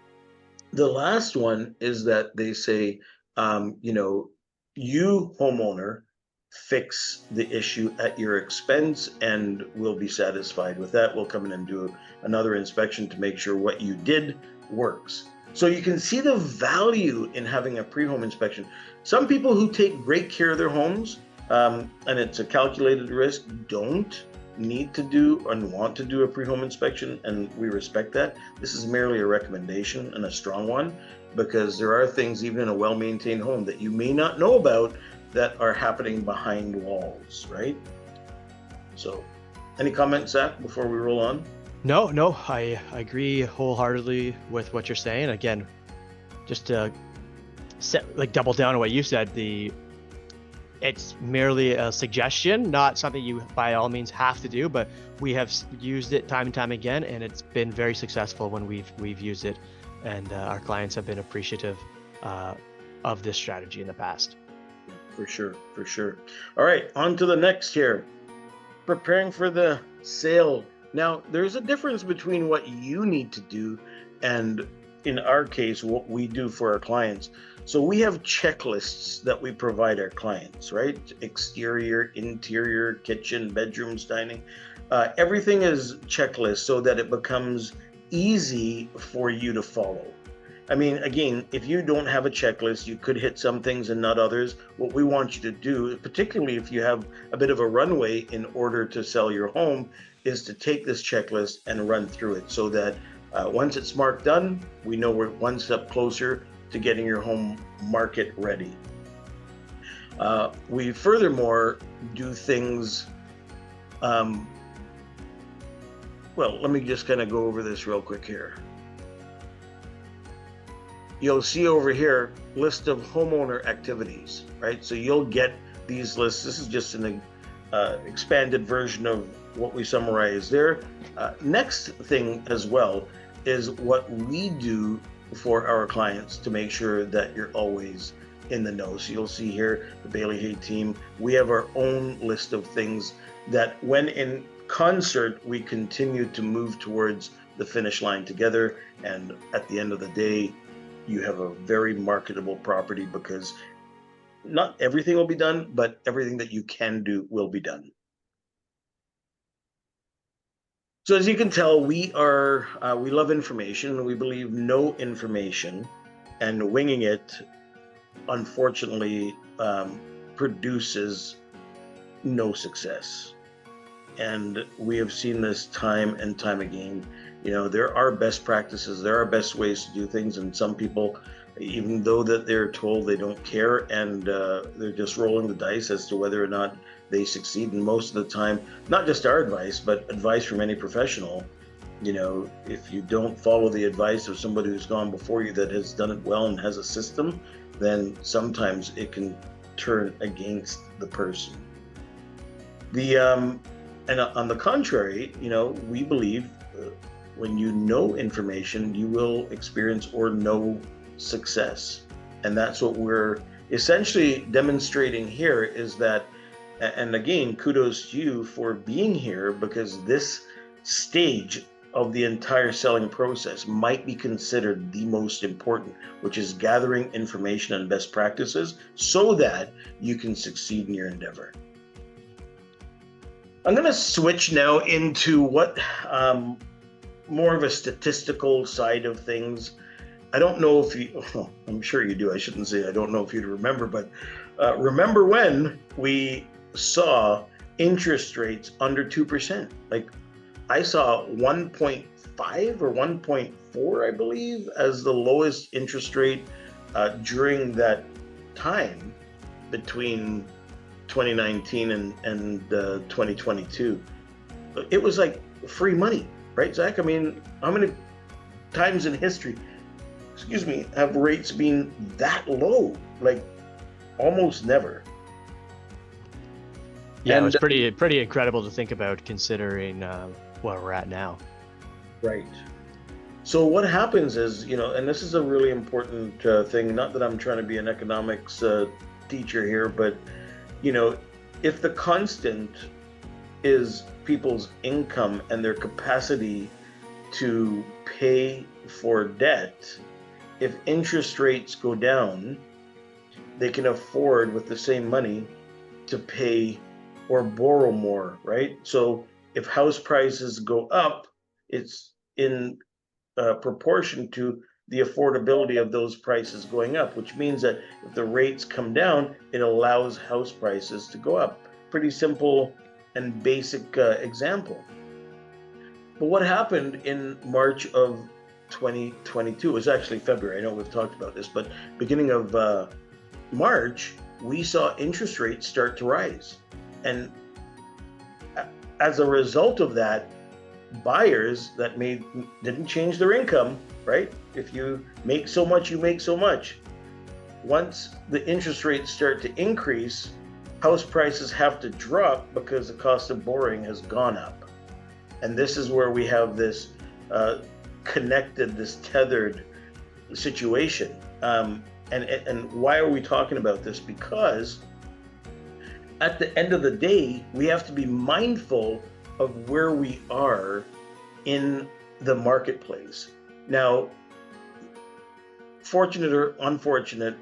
A: the last one is that they say, you homeowner, fix the issue at your expense and we'll be satisfied with that. We'll come in and do another inspection to make sure what you did works. So you can see the value in having a pre-home inspection. Some people who take great care of their homes, and it's a calculated risk, don't need to do and want to do a pre-home inspection, and we respect that. This is merely a recommendation, and a strong one, because there are things even in a well-maintained home that you may not know about that are happening behind walls, right? So, any comments, Zach, before we roll on?
B: No, I agree wholeheartedly with what you're saying. Again, just to double down on what you said, it's merely a suggestion, not something you by all means have to do, but we have used it time and time again, and it's been very successful when we've used it, and our clients have been appreciative of this strategy in the past.
A: For sure. All right, on to the next here. Preparing for the sale. Now, there's a difference between what you need to do and, in our case, what we do for our clients. So we have checklists that we provide our clients, right? Exterior, interior, kitchen, bedrooms, dining. Everything is checklists so that it becomes easy for you to follow. I mean, again, if you don't have a checklist, you could hit some things and not others. What we want you to do, particularly if you have a bit of a runway in order to sell your home, is to take this checklist and run through it so that once it's marked done, we know we're one step closer to getting your home market ready. We furthermore do things, well, let me just kind of go over this real quick here. You'll see over here, list of homeowner activities, right? So you'll get these lists. This is just an expanded version of what we summarize there. Next thing as well is what we do for our clients to make sure that you're always in the know. So you'll see here, the Bayley-Hay Team, we have our own list of things that when in concert, we continue to move towards the finish line together. And at the end of the day, you have a very marketable property, because not everything will be done, but everything that you can do will be done. So as you can tell, we love information, and we believe no information and winging it, unfortunately, produces no success. And we have seen this time and time again. There are best practices, there are best ways to do things, and some people, even though that they're told, they don't care, and they're just rolling the dice as to whether or not they succeed. And most of the time, not just our advice, but advice from any professional, if you don't follow the advice of somebody who's gone before you that has done it well and has a system, then sometimes it can turn against the person. And on the contrary, we believe when you know information, you will experience or know success. And that's what we're essentially demonstrating here is that, and again, kudos to you for being here, because this stage of the entire selling process might be considered the most important, which is gathering information and best practices so that you can succeed in your endeavor. I'm going to switch now into what more of a statistical side of things. I don't know if you, I'm sure you do. I shouldn't say I don't know if you'd remember, but remember when we saw interest rates under 2%? Like I saw 1.5 or 1.4, I believe, as the lowest interest rate during that time between 2019 and 2022. It was like free money, right, Zach? I mean, how many times in history, have rates been that low? Like almost never.
B: Yeah, and it was pretty incredible to think about, considering where we're at now.
A: Right. So what happens is, and this is a really important thing, not that I'm trying to be an economics teacher here, but if the constant is people's income and their capacity to pay for debt, if interest rates go down, they can afford with the same money to pay or borrow more, right? So if house prices go up, it's in proportion to the affordability of those prices going up, which means that if the rates come down, it allows house prices to go up. Pretty simple and basic example. But what happened in March of 2022, it was actually February, I know we've talked about this, but beginning of March, we saw interest rates start to rise. And as a result of that, buyers that didn't change their income, right? If you make so much, you make so much. Once the interest rates start to increase, house prices have to drop because the cost of borrowing has gone up. And this is where we have this connected, this tethered situation. And why are we talking about this? Because at the end of the day, we have to be mindful of where we are in the marketplace. Now, fortunate or unfortunate,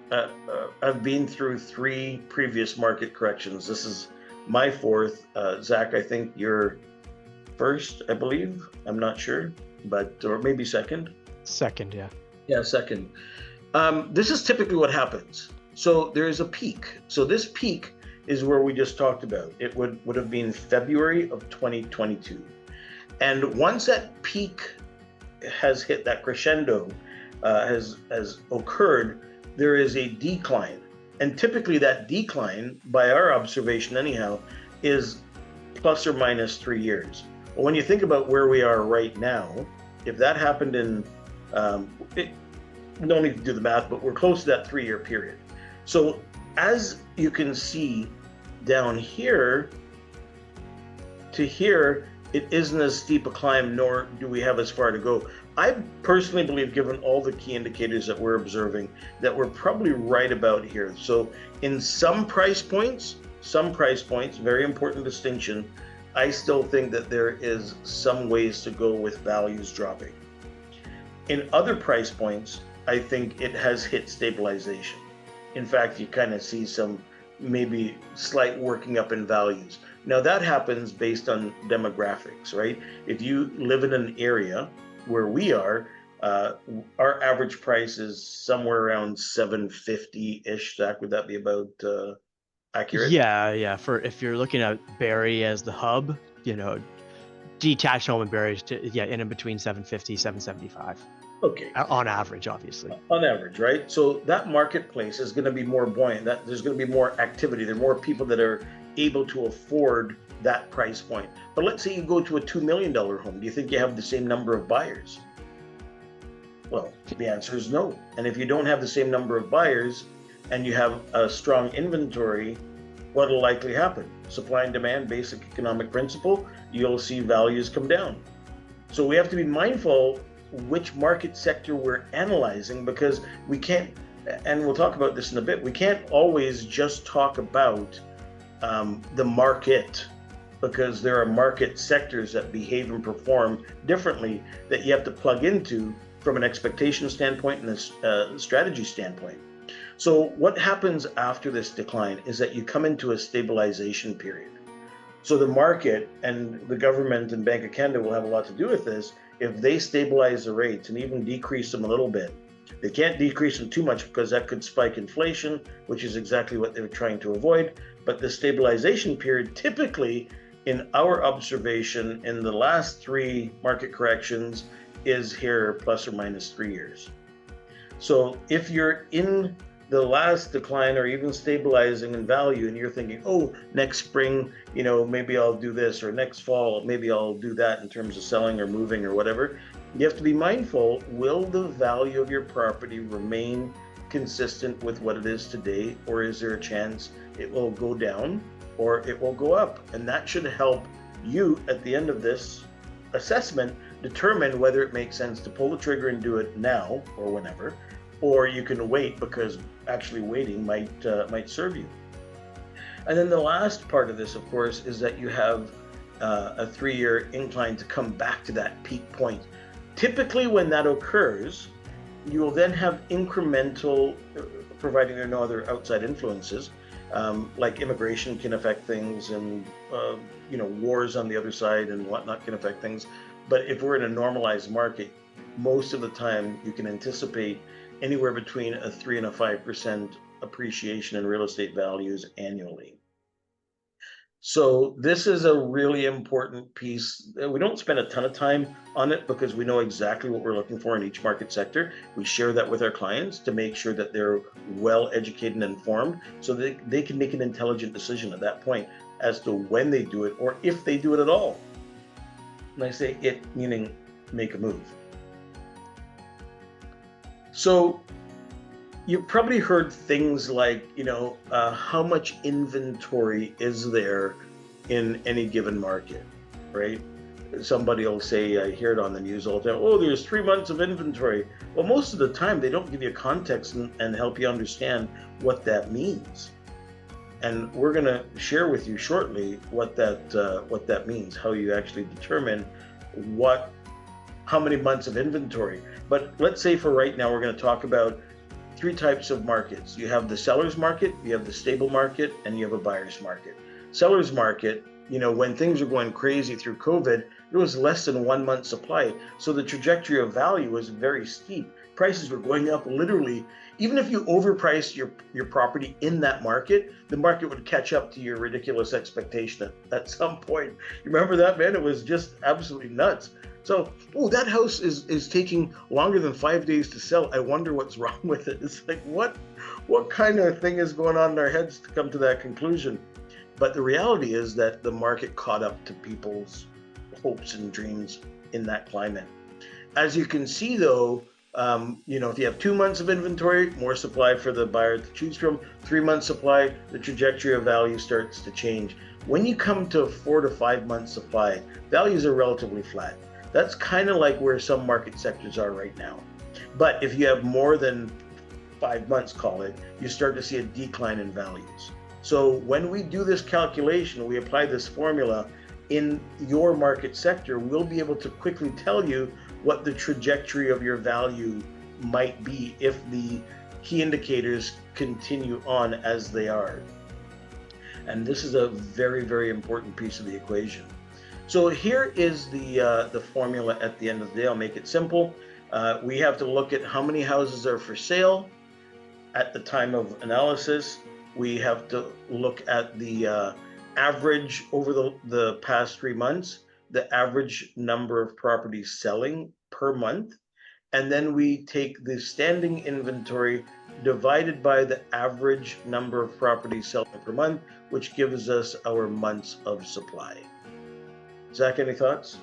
A: I've been through 3 previous market corrections. This is my 4th. Zach, I think you're first, I believe. I'm not sure, or maybe second.
B: Second, yeah.
A: Yeah, second. This is typically what happens. So there is a peak. So this peak is where we just talked about. It would have been February of 2022. And once that peak has hit, that crescendo has occurred, there is a decline. And typically that decline, by our observation anyhow, is plus or minus 3 years. Well, when you think about where we are right now, if that happened in, we don't need to do the math, but we're close to that 3-year period. So as you can see down here to here, it isn't as steep a climb, nor do we have as far to go. I personally believe, given all the key indicators that we're observing, that we're probably right about here. So in some price points, very important distinction, I still think that there is some ways to go with values dropping. In other price points, I think it has hit stabilization. In fact, you kind of see some maybe slight working up in values. Now that happens based on demographics, right? If you live in an area where we are, our average price is somewhere around $750-ish. Zach, would that be about accurate?
B: Yeah. For if you're looking at Barrie as the hub, detached home in Barrie is in and between $750, $775.
A: Okay.
B: On average, obviously.
A: On average, right? So that marketplace is going to be more buoyant. That there's going to be more activity. There are more people that are able to afford that price point. But let's say you go to a $2 million home. Do you think you have the same number of buyers? Well, the answer is no. And if you don't have the same number of buyers and you have a strong inventory, what will likely happen? Supply and demand, basic economic principle, you'll see values come down. So we have to be mindful which market sector we're analyzing, because we can't, and we'll talk about this in a bit, we can't always just talk about the market, because there are market sectors that behave and perform differently that you have to plug into from an expectation standpoint and a strategy standpoint. So what happens after this decline is that you come into a stabilization period. So the market and the government and Bank of Canada will have a lot to do with this. If they stabilize the rates and even decrease them a little bit, they can't decrease them too much because that could spike inflation, which is exactly what they're trying to avoid. But the stabilization period, typically in our observation in the last 3 market corrections, is here plus or minus 3 years. So if you're in the last decline or even stabilizing in value and you're thinking, oh, next spring, maybe I'll do this, or next fall, maybe I'll do that in terms of selling or moving or whatever, you have to be mindful, will the value of your property remain consistent with what it is today, or is there a chance it will go down or it will go up? And that should help you at the end of this assessment determine whether it makes sense to pull the trigger and do it now or whenever, or you can wait, because actually waiting might serve you. And then the last part of this, of course, is that you have a 3-year incline to come back to that peak point. Typically when that occurs, you will then have incremental, providing there are no other outside influences, like immigration can affect things, and wars on the other side and whatnot can affect things. But if we're in a normalized market, most of the time you can anticipate anywhere between a 3 and a 5% appreciation in real estate values annually. So this is a really important piece. We don't spend a ton of time on it because we know exactly what we're looking for in each market sector. We share that with our clients to make sure that they're well educated and informed, so that they can make an intelligent decision at that point as to when they do it or if they do it at all. And I say it meaning make a move. So you've probably heard things like, how much inventory is there in any given market, right? Somebody will say, I hear it on the news all the time, oh, there's 3 months of inventory. Well, most of the time they don't give you context and help you understand what that means. And we're going to share with you shortly what that means, how you actually determine how many months of inventory. But let's say for right now, we're going to talk about 3 types of markets. You have the seller's market, you have the stable market, and you have a buyer's market. Seller's market, when things were going crazy through COVID, there was less than 1 month supply. So the trajectory of value was very steep. Prices were going up literally. Even if you overpriced your property in that market, the market would catch up to your ridiculous expectation at some point. You remember that, man? It was just absolutely nuts. So, that house is taking longer than 5 days to sell. I wonder what's wrong with it. It's like, what kind of thing is going on in our heads to come to that conclusion? But the reality is that the market caught up to people's hopes and dreams in that climate. As you can see, though, if you have 2 months of inventory, more supply for the buyer to choose from, 3 months supply, the trajectory of value starts to change. When you come to 4 to 5 months supply, values are relatively flat. That's kind of like where some market sectors are right now. But if you have more than 5 months, call it, you start to see a decline in values. So when we do this calculation, we apply this formula in your market sector, we'll be able to quickly tell you what the trajectory of your value might be if the key indicators continue on as they are. And this is a very, very important piece of the equation. So here is the formula at the end of the day. I'll make it simple. We have to look at how many houses are for sale at the time of analysis. We have to look at the average over the past 3 months, the average number of properties selling per month. And then we take the standing inventory divided by the average number of properties selling per month, which gives us our months of supply. Zach, any thoughts?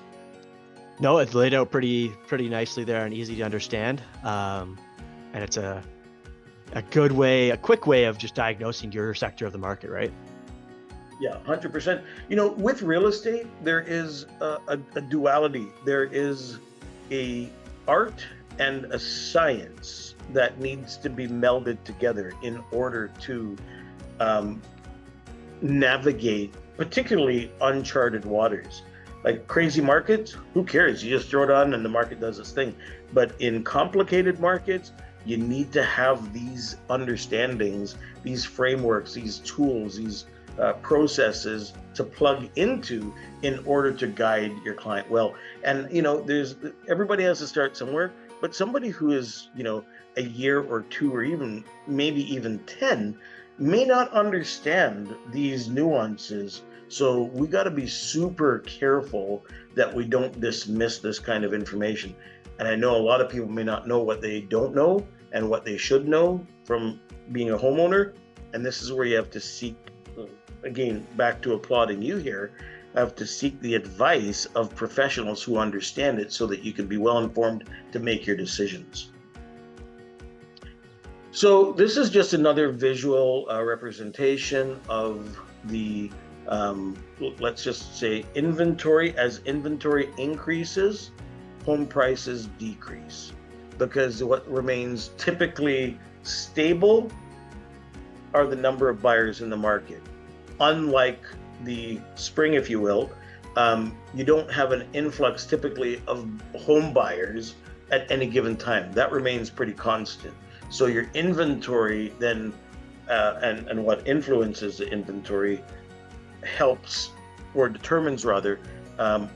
B: No, it's laid out pretty nicely there and easy to understand. And it's a good way, a quick way of just diagnosing your sector of the market, right?
A: Yeah, 100%. With real estate, there is a duality. There is a art and a science that needs to be melded together in order to navigate particularly uncharted waters. Like crazy markets, who cares? You just throw it on and the market does its thing. But in complicated markets, you need to have these understandings, these frameworks, these tools, these processes to plug into in order to guide your client well. And there's everybody has to start somewhere, but somebody who is a year or two or maybe even 10 may not understand these nuances. So we got to be super careful that we don't dismiss this kind of information. And I know a lot of people may not know what they don't know and what they should know from being a homeowner. And this is where you have to seek, again, back to applauding you here, have to seek the advice of professionals who understand it so that you can be well informed to make your decisions. So this is just another visual representation of the, let's just say, inventory. As inventory increases, home prices decrease, because what remains typically stable are the number of buyers in the market. Unlike the spring, if you will, you don't have an influx typically of home buyers at any given time. That remains pretty constant. So your inventory then, and what influences the inventory helps, or determines rather,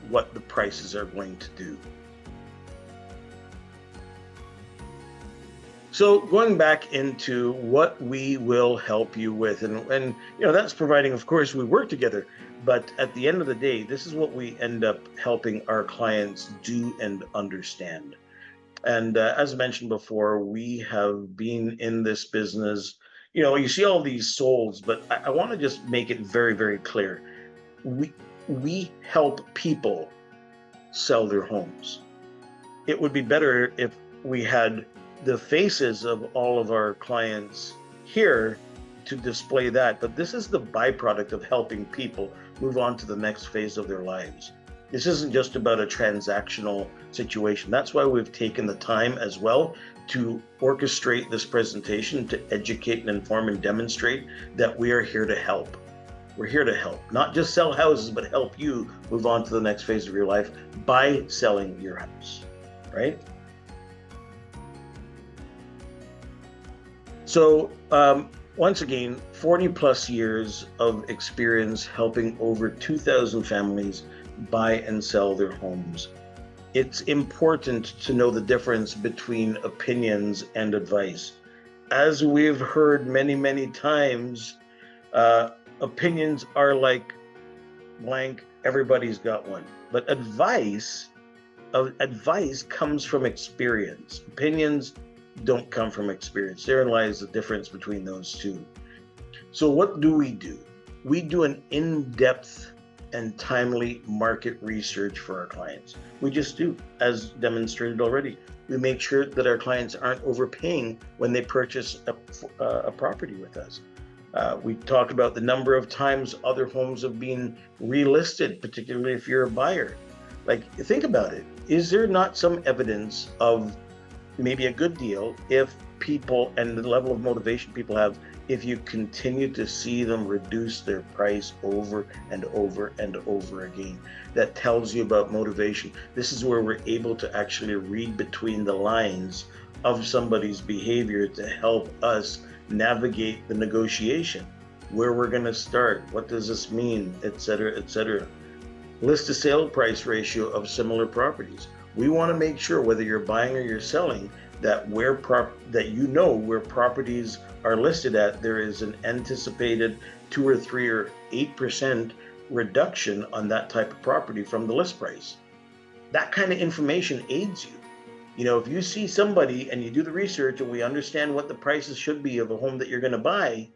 A: what the prices are going to do. So going back into what we will help you with, and that's providing, of course, we work together, but at the end of the day, this is what we end up helping our clients do and understand. And as mentioned before, we have been in this business. You see all these souls, but I want to just make it very, very clear. We help people sell their homes. It would be better if we had the faces of all of our clients here to display that, but this is the byproduct of helping people move on to the next phase of their lives. This isn't just about a transactional situation. That's why we've taken the time as well to orchestrate this presentation, to educate and inform and demonstrate that we are here to help. We're here to help, not just sell houses, but help you move on to the next phase of your life by selling your house, right? So once again, 40 plus years of experience helping over 2,000 families buy and sell their homes. It's important to know the difference between opinions and advice. As we've heard many, many times, opinions are like blank, everybody's got one. But advice comes from experience. Opinions don't come from experience. Therein lies the difference between those two. So what do? We do an in-depth and timely market research for our clients. We just do, as demonstrated already. We make sure that our clients aren't overpaying when they purchase a property with us. We talk about the number of times other homes have been relisted, particularly if you're a buyer. Like, think about it. Is there not some evidence of maybe a good deal if people, and the level of motivation people have, if you continue to see them reduce their price over and over and over again? That tells you about motivation. This is where we're able to actually read between the lines of somebody's behavior to help us navigate the negotiation, where we're going to start, what does this mean, etc., etc. List to sale price ratio of similar properties. We want to make sure, whether you're buying or you're selling, that where properties are listed at, there is an anticipated 2 or 3 or 8% reduction on that type of property from the list price. That kind of information aids you. If you see somebody and you do the research and we understand what the prices should be of a home that you're going to buy,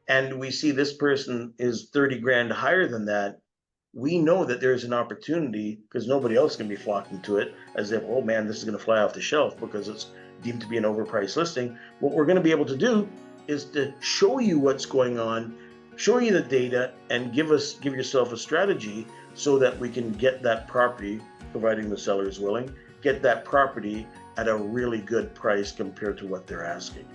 A: and we see this person is 30 grand higher than that, we know that there's an opportunity because nobody else can be flocking to it as if, oh man, this is going to fly off the shelf because it's deemed to be an overpriced listing. What we're going to be able to do is to show you what's going on, show you the data, and give yourself a strategy so that we can get that property, providing the seller is willing, get that property at a really good price compared to what they're asking.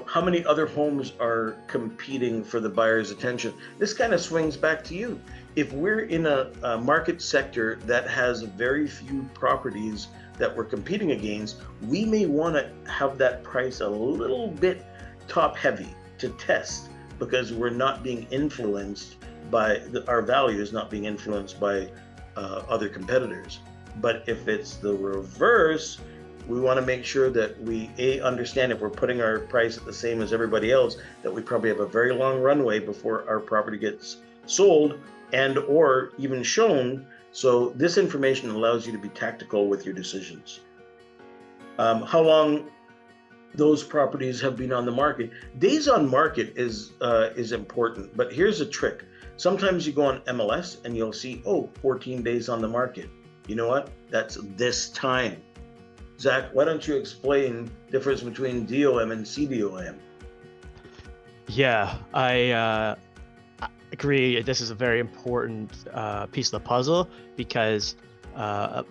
A: How many other homes are competing for the buyer's attention? This kind of swings back to you. If we're in a market sector that has very few properties that we're competing against, we may want to have that price a little bit top heavy to test because we're not being influenced by our value is not being influenced by other competitors. But if it's the reverse, we want to make sure that we understand if we're putting our price at the same as everybody else, that we probably have a very long runway before our property gets sold and or even shown. So this information allows you to be tactical with your decisions. How long those properties have been on the market. Days on market is important, but here's a trick. Sometimes you go on MLS and you'll see, 14 days on the market. You know what? That's this time. Zach, why don't you explain the difference between DOM and CDOM?
B: Yeah, I agree. This is a very important piece of the puzzle because a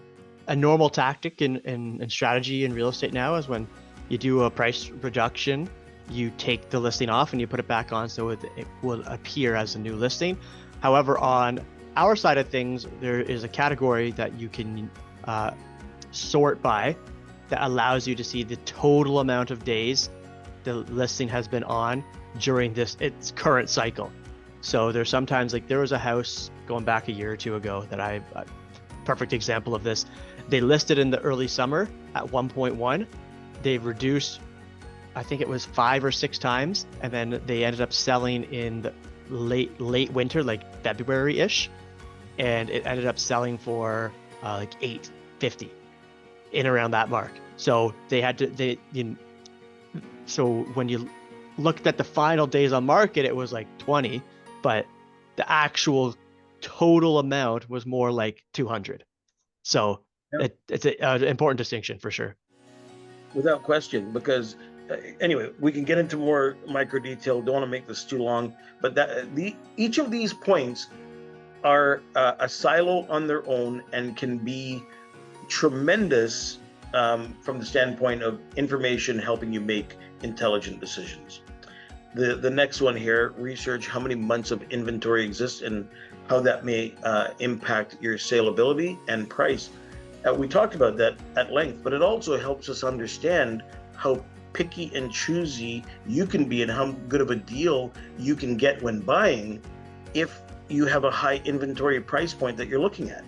B: normal tactic in strategy in real estate now is when you do a price reduction, you take the listing off and you put it back on so it will appear as a new listing. However, on our side of things, there is a category that you can sort by that allows you to see the total amount of days the listing has been on during its current cycle. So there's sometimes, like there was a house going back a year or two ago that perfect example of this. They listed in the early summer at 1.1. They've reduced, I think it was 5 or 6 times, and then they ended up selling in the late winter, like February-ish, and it ended up selling for like $850 in around that mark. So so when you looked at the final days on market, it was like 20, but the actual total amount was more like 200. So it's an important distinction for sure.
A: Without question, because anyway, we can get into more micro detail. Don't want to make this too long, but each of these points are a silo on their own and can be tremendous from the standpoint of information helping you make intelligent decisions. The next one here, research how many months of inventory exists and how that may impact your saleability and price. We talked about that at length, but it also helps us understand how picky and choosy you can be and how good of a deal you can get when buying if you have a high inventory price point that you're looking at.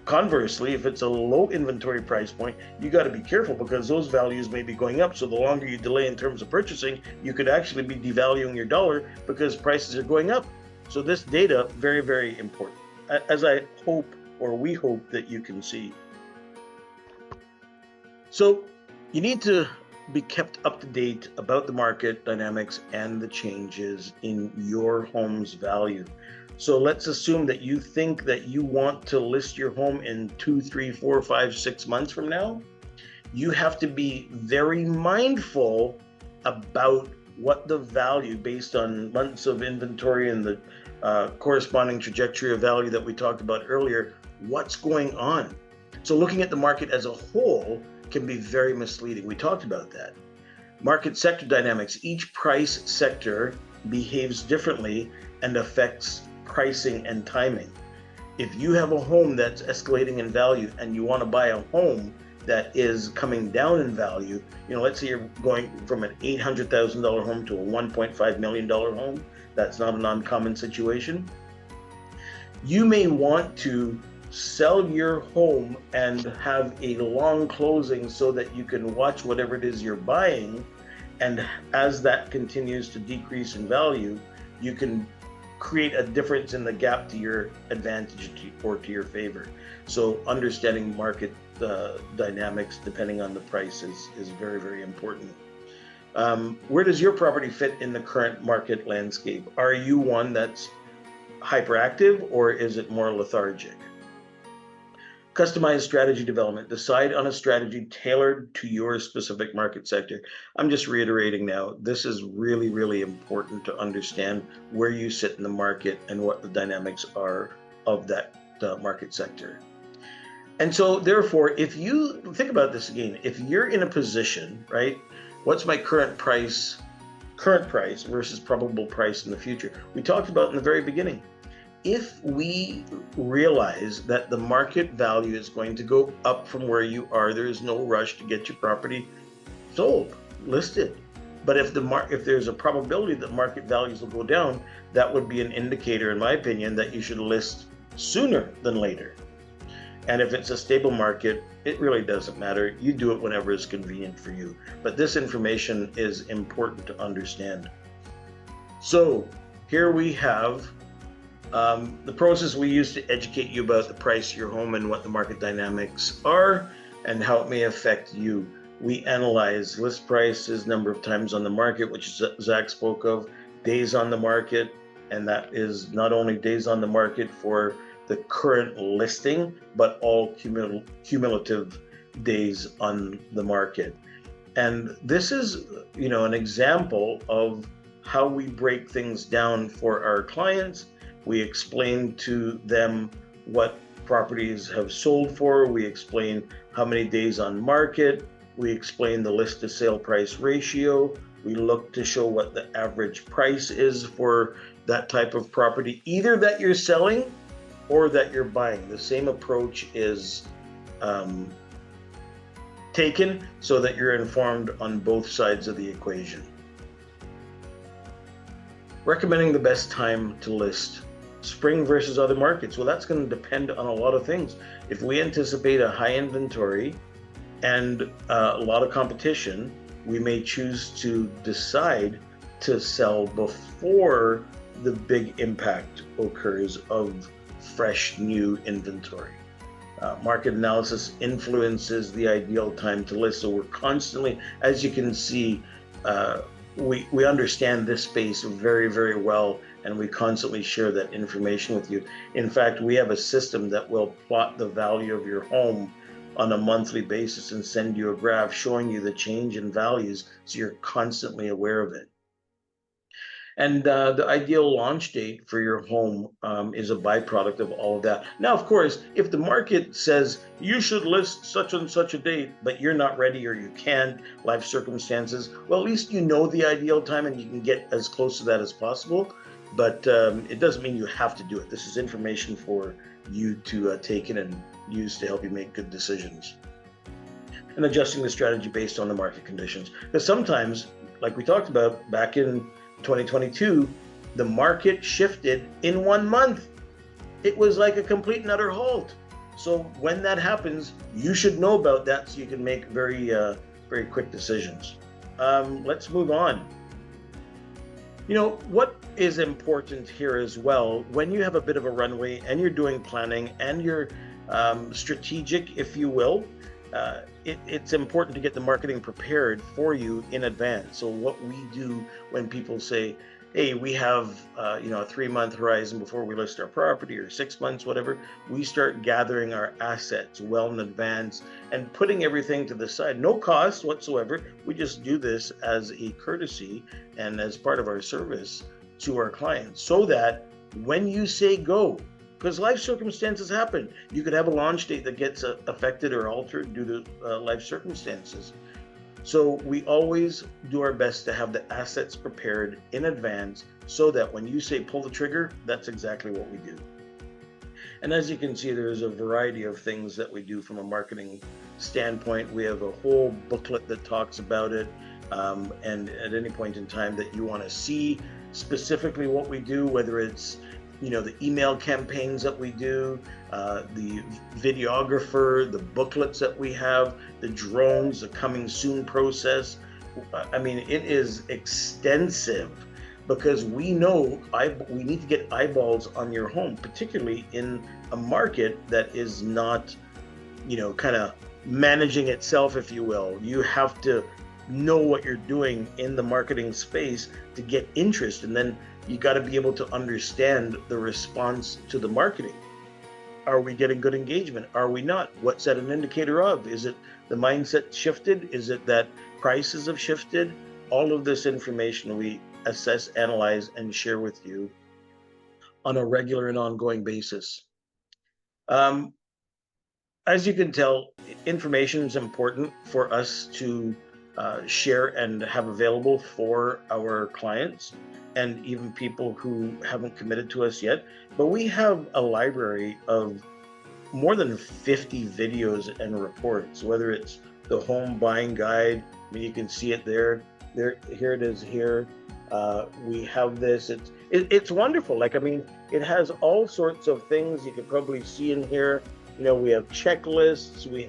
A: Conversely, if it's a low inventory price point, you got to be careful because those values may be going up. So the longer you delay in terms of purchasing, you could actually be devaluing your dollar because prices are going up. So this data, very, very important, as I hope, or we hope that you can see. So you need to be kept up to date about the market dynamics and the changes in your home's value. So let's assume that you think that you want to list your home in 2, 3, 4, 5, 6 months from now. You have to be very mindful about what the value based on months of inventory and the corresponding trajectory of value that we talked about earlier, what's going on. So looking at the market as a whole can be very misleading. We talked about that. Market sector dynamics, each price sector behaves differently and affects pricing and timing. If you have a home that's escalating in value and you want to buy a home that is coming down in value, let's say you're going from an $800,000 home to a $1.5 million home, that's not an uncommon situation. You may want to sell your home and have a long closing so that you can watch whatever it is you're buying, and as that continues to decrease in value, you can create a difference in the gap to your advantage or to your favor. So understanding market dynamics depending on the price is very, very important. Where does your property fit in the current market landscape? Are you one that's hyperactive, or is it more lethargic? Customized strategy development. Decide on a strategy tailored to your specific market sector. I'm just reiterating now, this is really, really important to understand where you sit in the market and what the dynamics are of that market sector. And so therefore, if you think about this again, if you're in a position, right, what's my current price versus probable price in the future? We talked about in the very beginning. If we realize that the market value is going to go up from where you are, there is no rush to get your property sold, listed. But if there's a probability that market values will go down, that would be an indicator, in my opinion, that you should list sooner than later. And if it's a stable market, it really doesn't matter. You do it whenever is convenient for you. But this information is important to understand. So here we have the process we use to educate you about the price of your home and what the market dynamics are and how it may affect you. We analyze list prices, number of times on the market, which Zach spoke of, days on the market, and that is not only days on the market for the current listing, but all cumulative days on the market. And this is, an example of how we break things down for our clients. We explain to them what properties have sold for. We explain how many days on market. We explain the list to sale price ratio. We look to show what the average price is for that type of property, either that you're selling or that you're buying. The same approach is taken so that you're informed on both sides of the equation. Recommending the best time to list. Spring versus other markets. Well, that's going to depend on a lot of things. If we anticipate a high inventory and a lot of competition, we may choose to decide to sell before the big impact occurs of fresh new inventory. Market analysis influences the ideal time to list. So we're constantly, as you can see, we understand this space very, very well, and we constantly share that information with you. In fact, we have a system that will plot the value of your home on a monthly basis and send you a graph showing you the change in values, so you're constantly aware of it. And the ideal launch date for your home is a byproduct of all of that. Now, of course, if the market says you should list such and such a date, but you're not ready or you can't, life circumstances, well, at least you know the ideal time and you can get as close to that as possible. But it doesn't mean you have to do it. This is information for you to take in and use to help you make good decisions. And adjusting the strategy based on the market conditions. Because sometimes, like we talked about back in 2022, the market shifted in 1 month. It was like a complete and utter halt. So when that happens, you should know about that so you can make very, very quick decisions. Let's move on. What is important here as well, when you have a bit of a runway and you're doing planning and you're strategic, if you will, it's important to get the marketing prepared for you in advance. So what we do when people say, hey, we have a 3-month horizon before we list our property, or 6 months, whatever, we start gathering our assets well in advance and putting everything to the side. No cost whatsoever. We just do this as a courtesy and as part of our service to our clients, so that when you say go, because life circumstances happen. You could have a launch date that gets affected or altered due to life circumstances. So we always do our best to have the assets prepared in advance so that when you say pull the trigger, that's exactly what we do. And as you can see, there's a variety of things that we do from a marketing standpoint. We have a whole booklet that talks about it. And at any point in time that you want to see specifically what we do, whether it's the email campaigns that we do, the videographer, the booklets that we have, the drones, the coming soon process. I mean, it is extensive. because we know we need to get eyeballs on your home, particularly in a market that is not, kind of managing itself, if you will. You have to know what you're doing in the marketing space to get interest, and then you got to be able to understand the response to the marketing. Are we getting good engagement? Are we not? What's that an indicator of? Is it the mindset shifted? Is it that prices have shifted? All of this information we assess, analyze, and share with you on a regular and ongoing basis. Um, as you can tell, information is important for us to share and have available for our clients and even people who haven't committed to us yet. But we have a library of more than 50 videos and reports, whether it's the home buying guide. I mean, you can see it there. Here it is here. We have this. It's wonderful. Like, I mean, it has all sorts of things you could probably see in here. We have checklists. We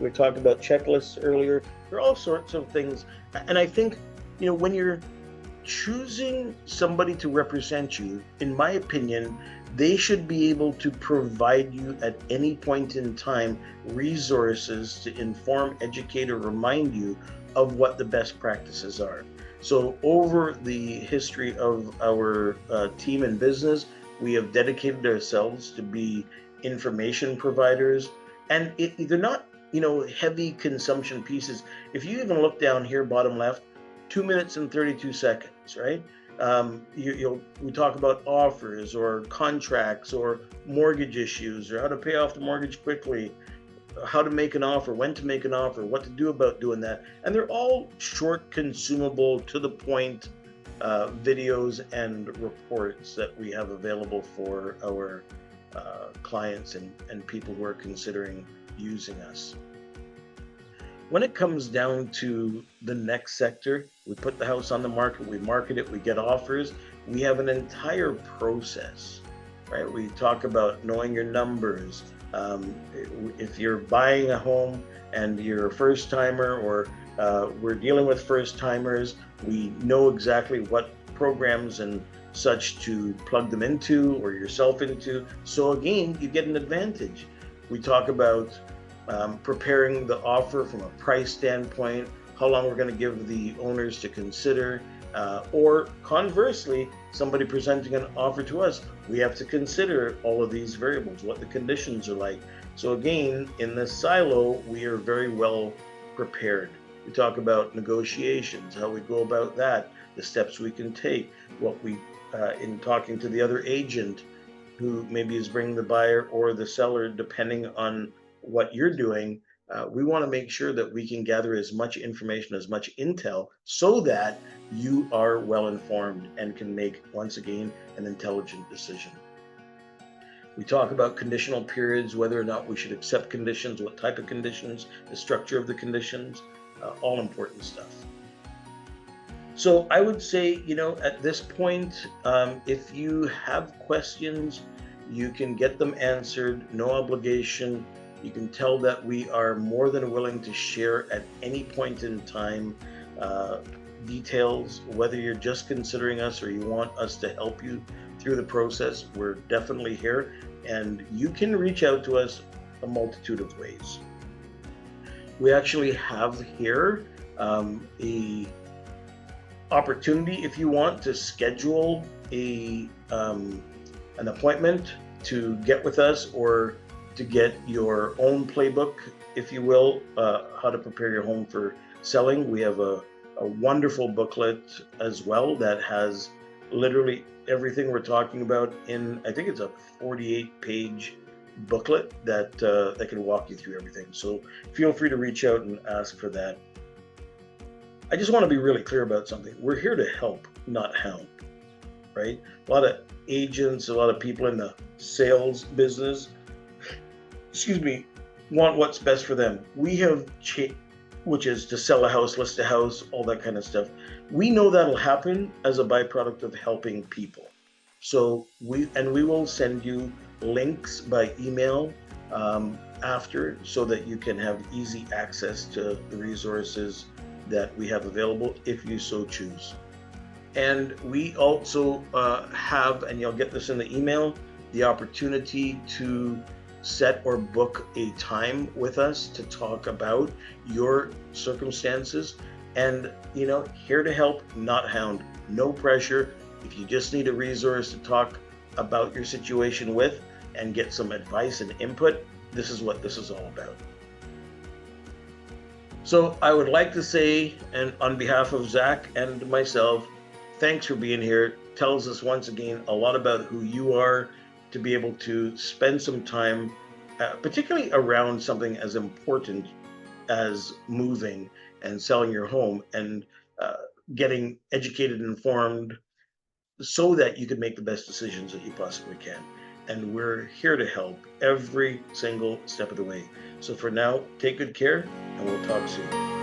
A: were talking about checklists earlier. There are all sorts of things. And I think, when you're choosing somebody to represent you, in my opinion, they should be able to provide you at any point in time resources to inform, educate, or remind you of what the best practices are. So over the history of our team and business, we have dedicated ourselves to be information providers, and they're not, heavy consumption pieces. If you even look down here, bottom left, 2 minutes and 32 seconds, right? We talk about offers or contracts or mortgage issues or how to pay off the mortgage quickly, how to make an offer, when to make an offer, what to do about doing that. And they're all short, consumable, to the point videos and reports that we have available for our clients and people who are considering using us. When it comes down to the next sector, we put the house on the market, we market it, we get offers. We have an entire process, right? We talk about knowing your numbers. If you're buying a home and you're a first timer, or we're dealing with first timers, we know exactly what programs and such to plug them into or yourself into. So again, you get an advantage. We talk about preparing the offer from a price standpoint, how long we're going to give the owners to consider, or conversely, somebody presenting an offer to us, we have to consider all of these variables, what the conditions are like. So again, in this silo, we are very well prepared. We talk about negotiations, how we go about that, the steps we can take, what we, in talking to the other agent who maybe is bringing the buyer or the seller, depending on what you're doing, we want to make sure that we can gather as much information, as much intel, so that you are well informed and can make, once again, an intelligent decision. We talk about conditional periods, whether or not we should accept conditions, what type of conditions, the structure of the conditions, all important stuff. So I would say, at this point, if you have questions, you can get them answered, no obligation. You can tell that we are more than willing to share at any point in time details, whether you're just considering us or you want us to help you through the process. We're definitely here, and you can reach out to us a multitude of ways. We actually have here a opportunity, if you want, to schedule an appointment to get with us, or to get your own playbook, if you will, how to prepare your home for selling. We have a wonderful booklet as well that has literally everything we're talking about in, I think it's a 48-page booklet that can walk you through everything. So feel free to reach out and ask for that. I just want to be really clear about something. We're here to help, not hound, right? A lot of agents, a lot of people in the sales business, want what's best for them. We have, which is to sell a house, list a house, all that kind of stuff. We know that'll happen as a byproduct of helping people. So we will send you links by email after, so that you can have easy access to the resources that we have available if you so choose. And we also have, and you'll get this in the email, the opportunity to set or book a time with us to talk about your circumstances. And, here to help, not hound, no pressure. If you just need a resource to talk about your situation with and get some advice and input, this is what this is all about. So I would like to say, and on behalf of Zach and myself, thanks for being here. Tells us once again a lot about who you are, to be able to spend some time, particularly around something as important as moving and selling your home, and uh, getting educated and informed so that you can make the best decisions that you possibly can. And we're here to help every single step of the way. So for now, take good care, and we'll talk soon.